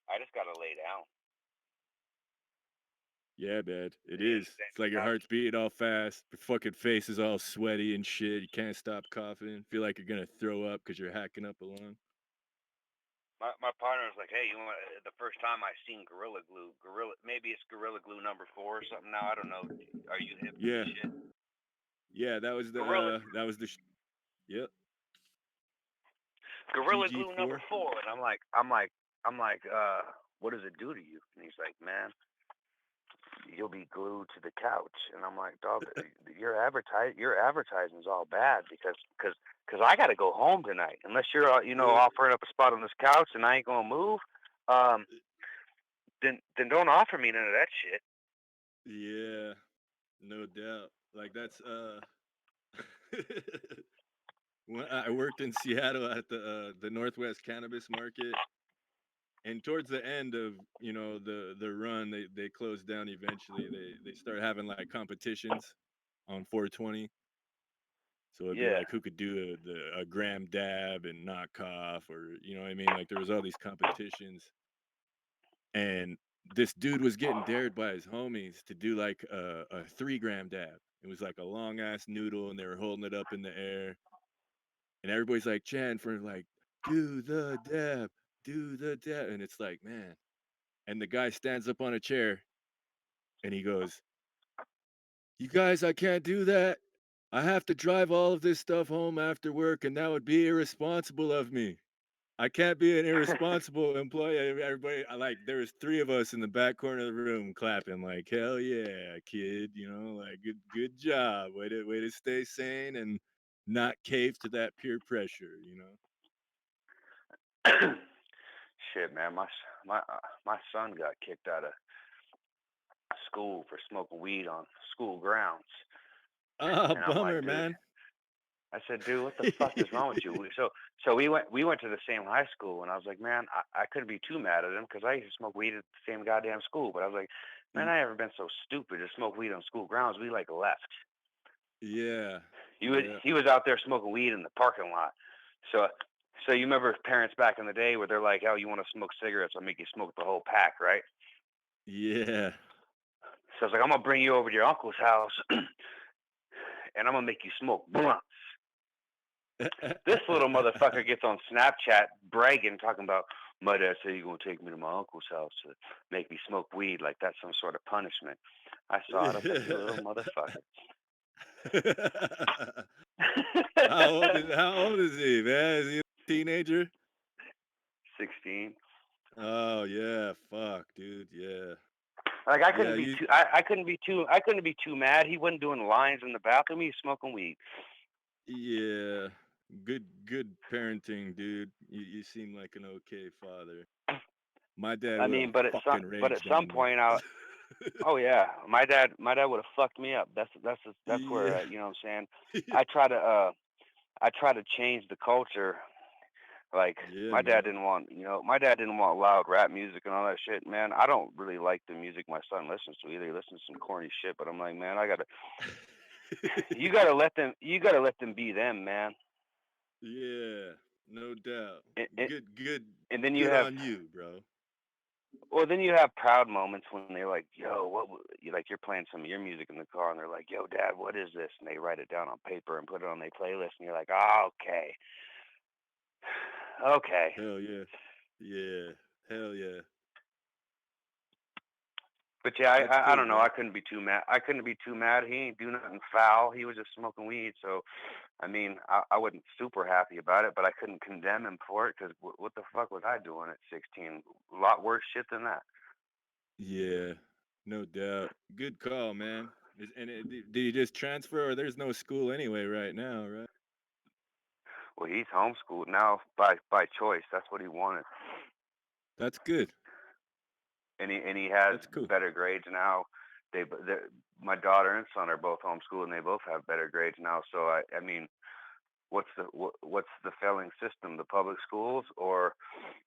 I just gotta lay down. Yeah, man, it And is. then It's like your God, heart's beating all fast. Your fucking face is all sweaty and shit. You can't stop coughing. Feel like you're gonna throw up because you're hacking up a lung. my partner was like, "Hey, you want?" The first time I seen Gorilla Glue, maybe it's Gorilla Glue number 4 or something now. I don't know. Are you hip to this Yeah, shit? yeah. Gorilla Yep. Gorilla Glue number GG4. 4, and I'm like, what does it do to you? And he's like, "Man, you'll be glued to the couch." And I'm like, "Dog, your advertising's all bad because I got to go home tonight. Unless you're Uh, offering up a spot on this couch and I ain't gonna move, um, then don't offer me none of that shit." yeah, no doubt. Like that's when I worked in Seattle at the Northwest Cannabis Market, and towards the end of the run, they closed down eventually. They started having like competitions on 420. So it'd be Yeah. like who could do a gram dab and not cough, or what I mean. Like there was all these competitions, and this dude was getting dared by his homies to do like a 3 gram dab. It was like a long ass noodle, and they were holding it up in the air, and everybody's like chanting for like, do the dab, do the dab, and it's like, man. And the guy stands up on a chair and he goes, "You guys, I can't do that. I have to drive all of this stuff home after work, and that would be irresponsible of me. I can't be an irresponsible employee." Everybody, there was 3 of us in the back corner of the room clapping, like, "Hell yeah, kid!" Like, good job. Way to stay sane and not cave to that peer pressure. Shit, man, my son got kicked out of school for smoking weed on school grounds, Ah, and I'm like, bummer, dude. man. I said, dude, what the fuck is wrong with you? So we went to the same high school, and I was like, man, I couldn't be too mad at him because I used to smoke weed at the same goddamn school. But I was like, man, Y- I never been so stupid to smoke weed on school grounds. We like left. Yeah. Yeah. He was out there smoking weed in the parking lot. So so you remember parents back in the day where they're like, "Oh, you want to smoke cigarettes? I'll make you smoke the whole pack, right?" Yeah. So it's like, "I'm gonna bring you over to your uncle's house, and I'm gonna make you smoke blunts." This little motherfucker gets on Snapchat bragging, talking about, "My dad said you're gonna take me to my uncle's house to make me smoke weed, like that's some sort of punishment." I saw it. I was like, "You little motherfucker." How old is he, man? Is he a teenager? 16. Oh yeah, fuck, dude. Yeah. Like I Yeah, couldn't be you too. I couldn't be too mad. He wasn't doing lines in the bathroom. He was smoking weed. yeah. Good parenting, dude. You seem like an okay father. My dad I would have mean, fucking but at raged some on me. point, oh yeah, my dad would have fucked me up. That's where Yeah. you know what I'm saying. I try to uh I try to change the culture. Like Yeah, man. my dad didn't want loud rap music and all that shit. Man, I don't really like the music my son listens to either. He listens to some corny shit, but I'm like, man, you gotta let them be them, man. Yeah, no doubt. And, and, Good, good, and then you good have on you, bro. then you have proud moments when they're like, yo, you like you're playing some of your music in the car and they're like, yo, dad, what is this? And they write it down on paper and put it on their playlist and you're like, oh, okay, okay. Hell yeah. Yeah. Hell yeah. But yeah, That's I cool, don't know. bro. I couldn't be too mad. I couldn't be too mad. He ain't do nothing foul. He was just smoking weed. So, I mean, I wasn't super happy about it, but I couldn't condemn him for it because what the fuck was I doing at 16? A lot worse shit than that. Yeah, no doubt. Good call, man. Did you just transfer, or there's no school anyway right now, right? Well, he's homeschooled now by choice. That's what he wanted. That's good. And he has That's cool. better grades now. My daughter and son are both homeschooled, and they both have better grades now. So I mean, what's the failing system? The public schools or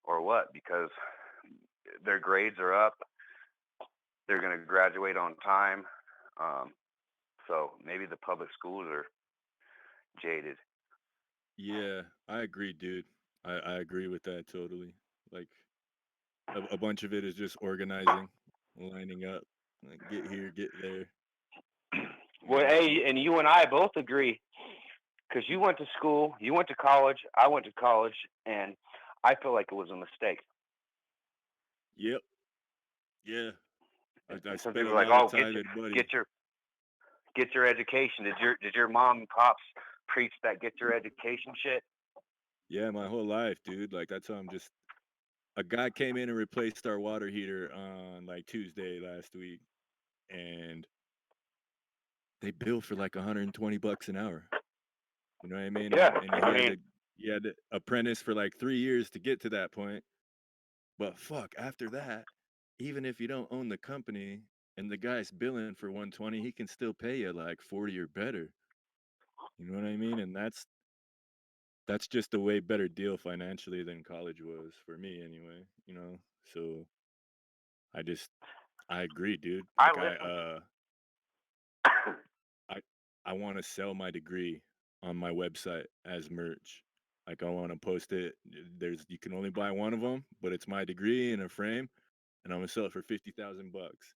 what? Because their grades are up. They're going to graduate on time. Um, so maybe the public schools are jaded. Yeah, I agree, dude. I agree with that totally. Like a bunch of it is just organizing, lining up, like get here, get there, you Well, know. hey, and you and I both agree because you went to school, you went to college, I went to college, and I feel like it was a mistake. Yep. Yeah. I And some spent people a are like, lot of "Oh, time at Buddy. get your education." Did your mom and pops preach that get your education shit? Yeah, my whole life, dude. Like that's how I'm just a guy came in and replaced our water heater on like Tuesday last week, and they bill for like 120 bucks an hour. You know what I mean? Yeah, And I mean, he had to apprentice for like 3 years to get to that point. But fuck, after that, even if you don't own the company and the guy's billing for 120, he can still pay you like 40 or better. You know what I mean? And that's just a way better deal financially than college was for me anyway, you know. So I just I agree, dude. I Like listened. I I want to sell my degree on my website as merch. Like I want to post it. There's you can only buy one of them, but it's my degree in a frame, and I'm gonna sell it for 50,000 bucks.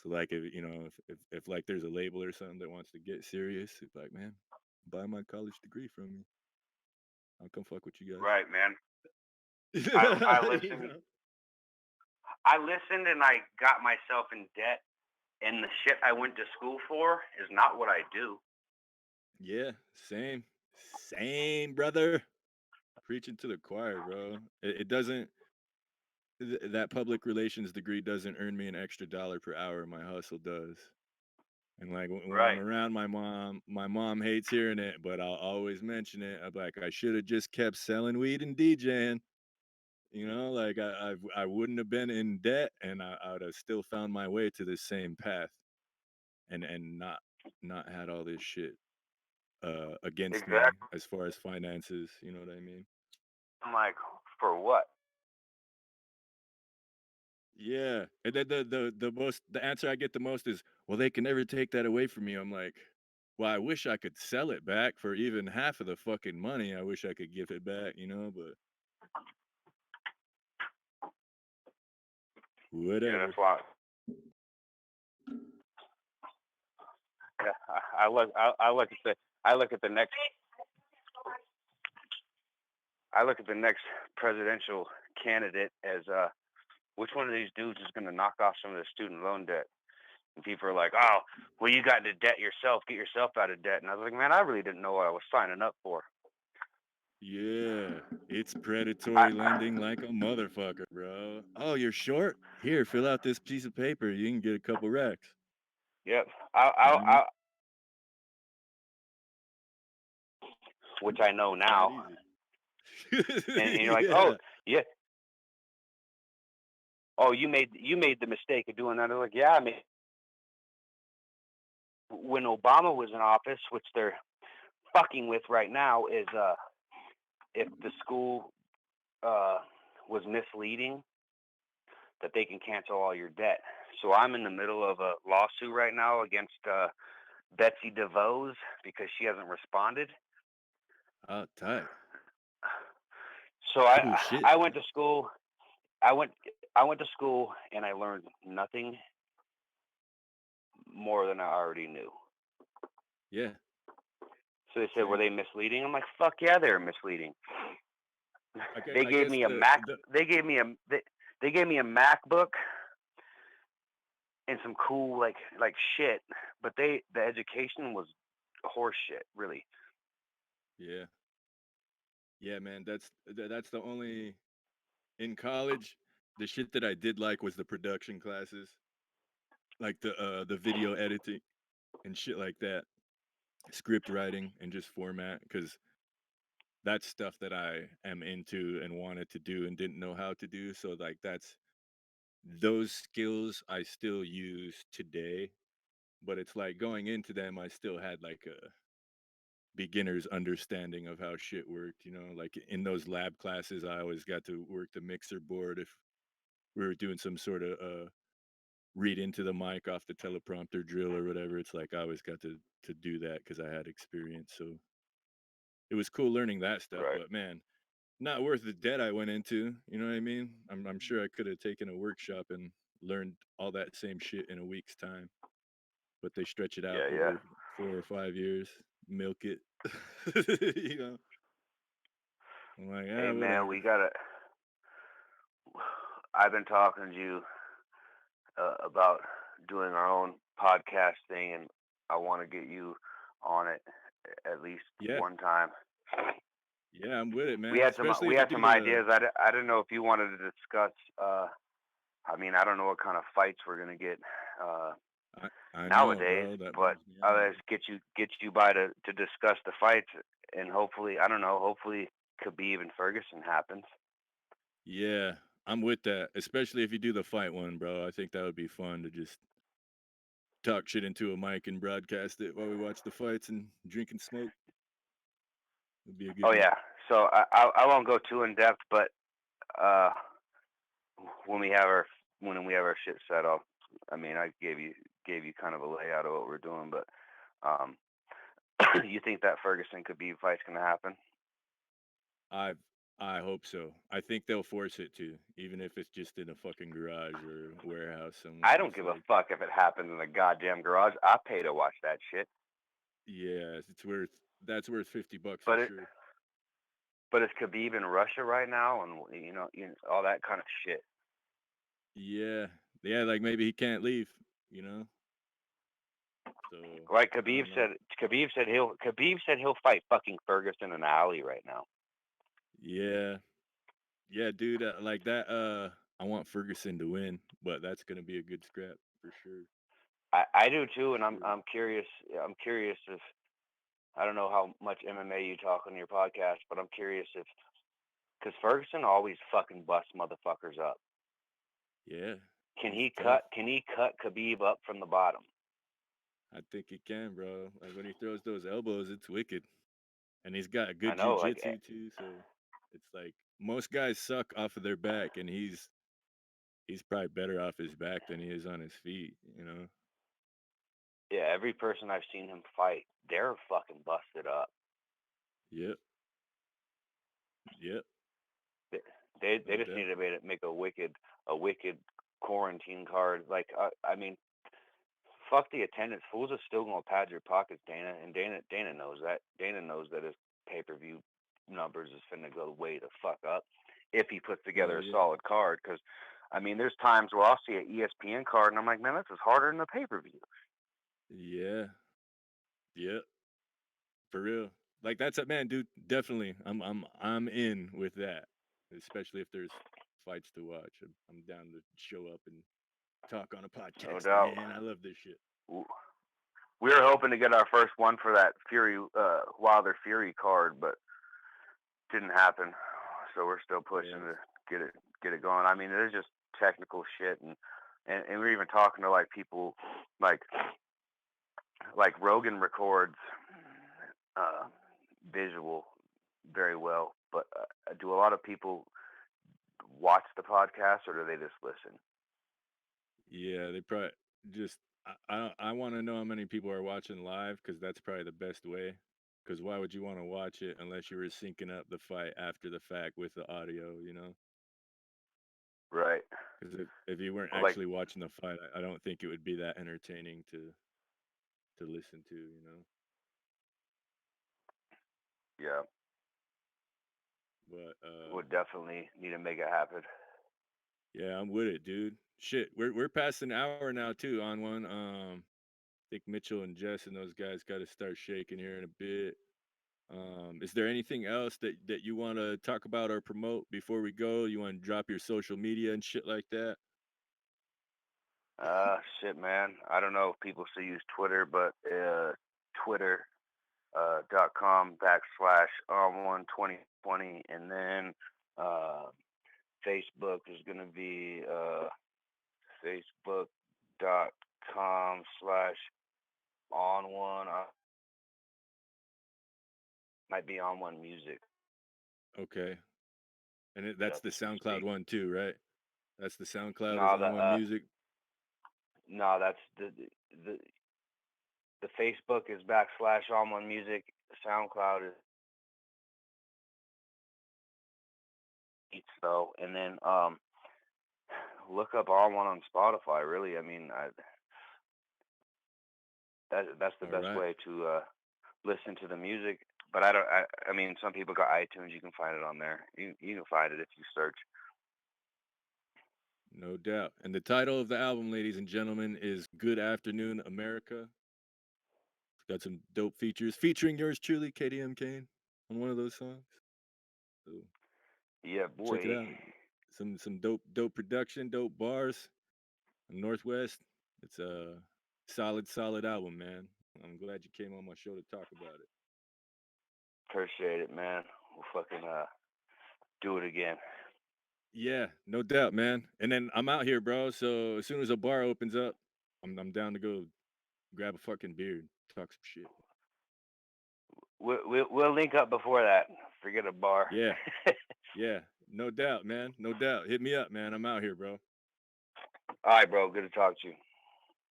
So like if you know if like there's a label or something that wants to get serious, it's like man, buy my college degree from me. I'll come fuck with you Right, man. guys. I You listened. know? I listened, and I got myself in debt. And the shit I went to school for is not what I do. Yeah, same, brother. Preaching to the choir, bro. It doesn't that public relations degree doesn't earn me an extra dollar per hour. My hustle does. And like when I'm Right. around my mom hates hearing it, but I'll always mention it. I'm like, I should have just kept selling weed and DJing. You know, like I wouldn't have been in debt, and I would have still found my way to the same path, and not had all this shit against me Exactly. as far as finances. You know what I mean? I'm like, for what? Yeah, and then the answer I get the most is, well, they can never take that away from you. I'm like, Well, I wish I could sell it back for even half of the fucking money. I wish I could give it back, but Yeah, whatever. that's why. Yeah, I look. I look at the. I look at the next. I look at the next presidential candidate as which one of these dudes is going to knock off some of the student loan debt. And people are like, oh, well, you got into debt yourself. Get yourself out of debt. And I was like, man, I really didn't know what I was signing up for. Yeah, it's I, predatory lending like a motherfucker, bro. Oh, you're short? Here, fill out this piece of paper. You can get a couple racks. yep. You know, Which I know it's that now. easy. And you're like, oh, Yeah, yeah. Oh, you made the mistake of doing that. I'm like, yeah, I mean, when Obama was in office, which they're fucking with right now, is if the school uh, was misleading, that they can cancel all your debt. So I'm in the middle of a lawsuit right now against Betsy DeVos because she hasn't responded. oh, tight. So Cool shit, I went man. to school. I went to school and I learned nothing more than I already knew. Yeah, So they said, were same. they misleading? I'm like, fuck yeah, they're misleading. They I gave guess me a Mac. the They gave me a MacBook and some cool like shit, but the education was horse shit, really. yeah, yeah, man. That's the only in college. The shit that I did like was the production classes, like the video editing and shit like that, script writing and just format, because that's stuff that I am into and wanted to do and didn't know how to do. So like that's those skills I still use today, but it's like going into them I still had like a beginner's understanding of how shit worked, like in those lab classes I always got to work the mixer board if we were doing some sort of read into the mic off the teleprompter drill or whatever. It's like I always got to do that because I had experience. So it was cool learning that stuff, Right. but man, not worth the debt I went into. You know what I mean? I'm sure I could have taken a workshop and learned all that same shit in a week's time, but they stretch it out Yeah, yeah. over 4 or 5 years, milk it. you know, I'm like, Hey man, whatever. we gotta. I've been talking to you about doing our own podcast thing, and I want to get you on it at least Yeah, one time. yeah, I'm with it, We man. had some Especially we if you had do some the. ideas. I didn't know if you wanted to discuss. I mean, I don't know what kind of fights we're gonna get uh, I know, nowadays, bro. That but bums me I'll out. just get you by to discuss the fights, and hopefully, I don't know. Hopefully, Khabib and Ferguson happens. Yeah, I'm with that. Especially if you do the fight one, bro. I think that would be fun to just talk shit into a mic and broadcast it while we watch the fights and drink and smoke. Would be a good Oh one. yeah. So I won't go too in depth, but uh, when we have our shit set up, I mean, I gave you kind of a layout of what we're doing, but um, you think that Ferguson could be fight's gonna happen? I I hope so. I think they'll force it to, even if it's just in a fucking garage or warehouse I somewhere. don't It's give a like, fuck if it happens in the goddamn garage. I pay to watch that shit. yeah, it's worth that's worth $50 for But it sure. but it's Khabib in Russia right now, and all that kind of shit. Yeah, yeah, like maybe he can't leave, you know. So Like I don't know. Khabib said he'll fight fucking Ferguson in the alley right now. Yeah, yeah, dude, like that. I want Ferguson to win, but that's gonna be a good scrap for sure, I do too, for and I'm sure. I'm curious. I'm curious if I don't know how much MMA you talk on your podcast, but I'm curious if because Ferguson always fucking busts motherfuckers up. Yeah, Can he's he tough. cut Khabib up from the bottom? I think he can, bro. Like when he throws those elbows, it's wicked. And he's got I good know, like jujitsu too, so it's like most guys suck off of their back, and he's probably better off his back than he is on his feet. Yeah, every person I've seen him fight, they're fucking busted up. Yep. Yep. They they No just need doubt. to make a wicked quarantine card. Like I mean, fuck the attendance. Fools are still gonna pad your pockets, Dana, and Dana knows that. Dana knows that his pay-per-view numbers is finna go way the fuck up if he puts together Hell a yeah. solid card. Because I mean, there's times where I'll see an ESPN card and I'm like, man, this is harder than the pay-per-view. Yeah. Yep. For real. Like that's a man, dude. Definitely. I'm in with that. Especially if there's fights to watch. I'm down to show up and talk on a No podcast, doubt. man. I love this shit. We were hoping to get our first one for that Fury Wilder Fury card, but didn't happen. So we're still pushing Yeah. to get it going. I mean, there's just technical shit, and we're even talking to like people like Rogan records uh, visual very well, but do a lot of people watch the podcast or do they just listen? Yeah, they probably just I want to know how many people are watching live because that's probably the best way. Because why would you want to watch it unless you were syncing up the fight after the fact with the audio, you know? Right. Because if you weren't But like, actually watching the fight, I don't think it would be that entertaining to listen to, you know? yeah, But would definitely need to make it happen. yeah, I'm with it, dude. Shit, we're past an hour now too on one. I think Mitchell and Jess and those guys got to start shaking here in a bit. Is there anything else that you want to talk about or promote before we go? You want to drop your social media and shit like that? Shit, man. I don't know if people still use Twitter, but Twitter .com / on 1 2020, and then uh, Facebook is gonna be Facebook.com / on one. Might be on one music Okay, and as that's the we SoundCloud speak. one too, right? That's the SoundCloud is No, on one music. no, that's the the Facebook is / on one music. SoundCloud is though, and then look up on one on Spotify. Really, I mean, that's the All best right, way to listen to the music. But I don't. I mean, some people got iTunes. You can find it on there. You can find it if you search. no doubt. And the title of the album, ladies and gentlemen, is "Good Afternoon, America." It's got some dope features featuring yours truly, KDM Kane, on one of those songs. So Yeah, check it boy. out. Some dope production, dope bars. Northwest. It's a solid album, man. I'm glad you came on my show to talk about it. Appreciate it, man. We'll fucking do it again. Yeah, no doubt, man. And then I'm out here, bro. So as soon as a bar opens up, I'm down to go grab a fucking beer and talk some shit. We'll link up before that. Forget a bar. Yeah, yeah, no doubt, man. No doubt. Hit me up, man. I'm out here, bro. All right, bro. Good to talk to you.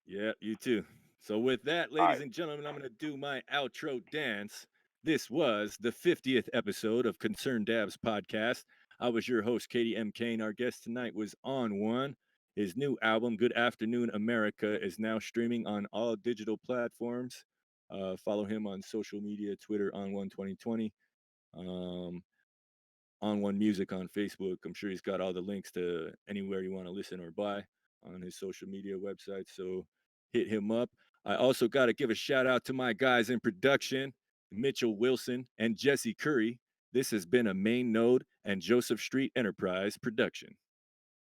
Yeah, you too. So with that, All ladies right. and gentlemen, I'm gonna do my outro dance. This was the 50th episode of Concerned Dabs podcast. I was your host, Katie M. Kane. Our guest tonight was On One. His new album, Good Afternoon America, is now streaming on all digital platforms. Follow him on social media, Twitter, On One 2020. Um, on One Music on Facebook. I'm sure he's got all the links to anywhere you want to listen or buy on his social media website. So hit him up. I also got to give a shout out to my guys in production, Mitchell Wilson and Jesse Curry. This has been a Main Node and Joseph Street Enterprise production.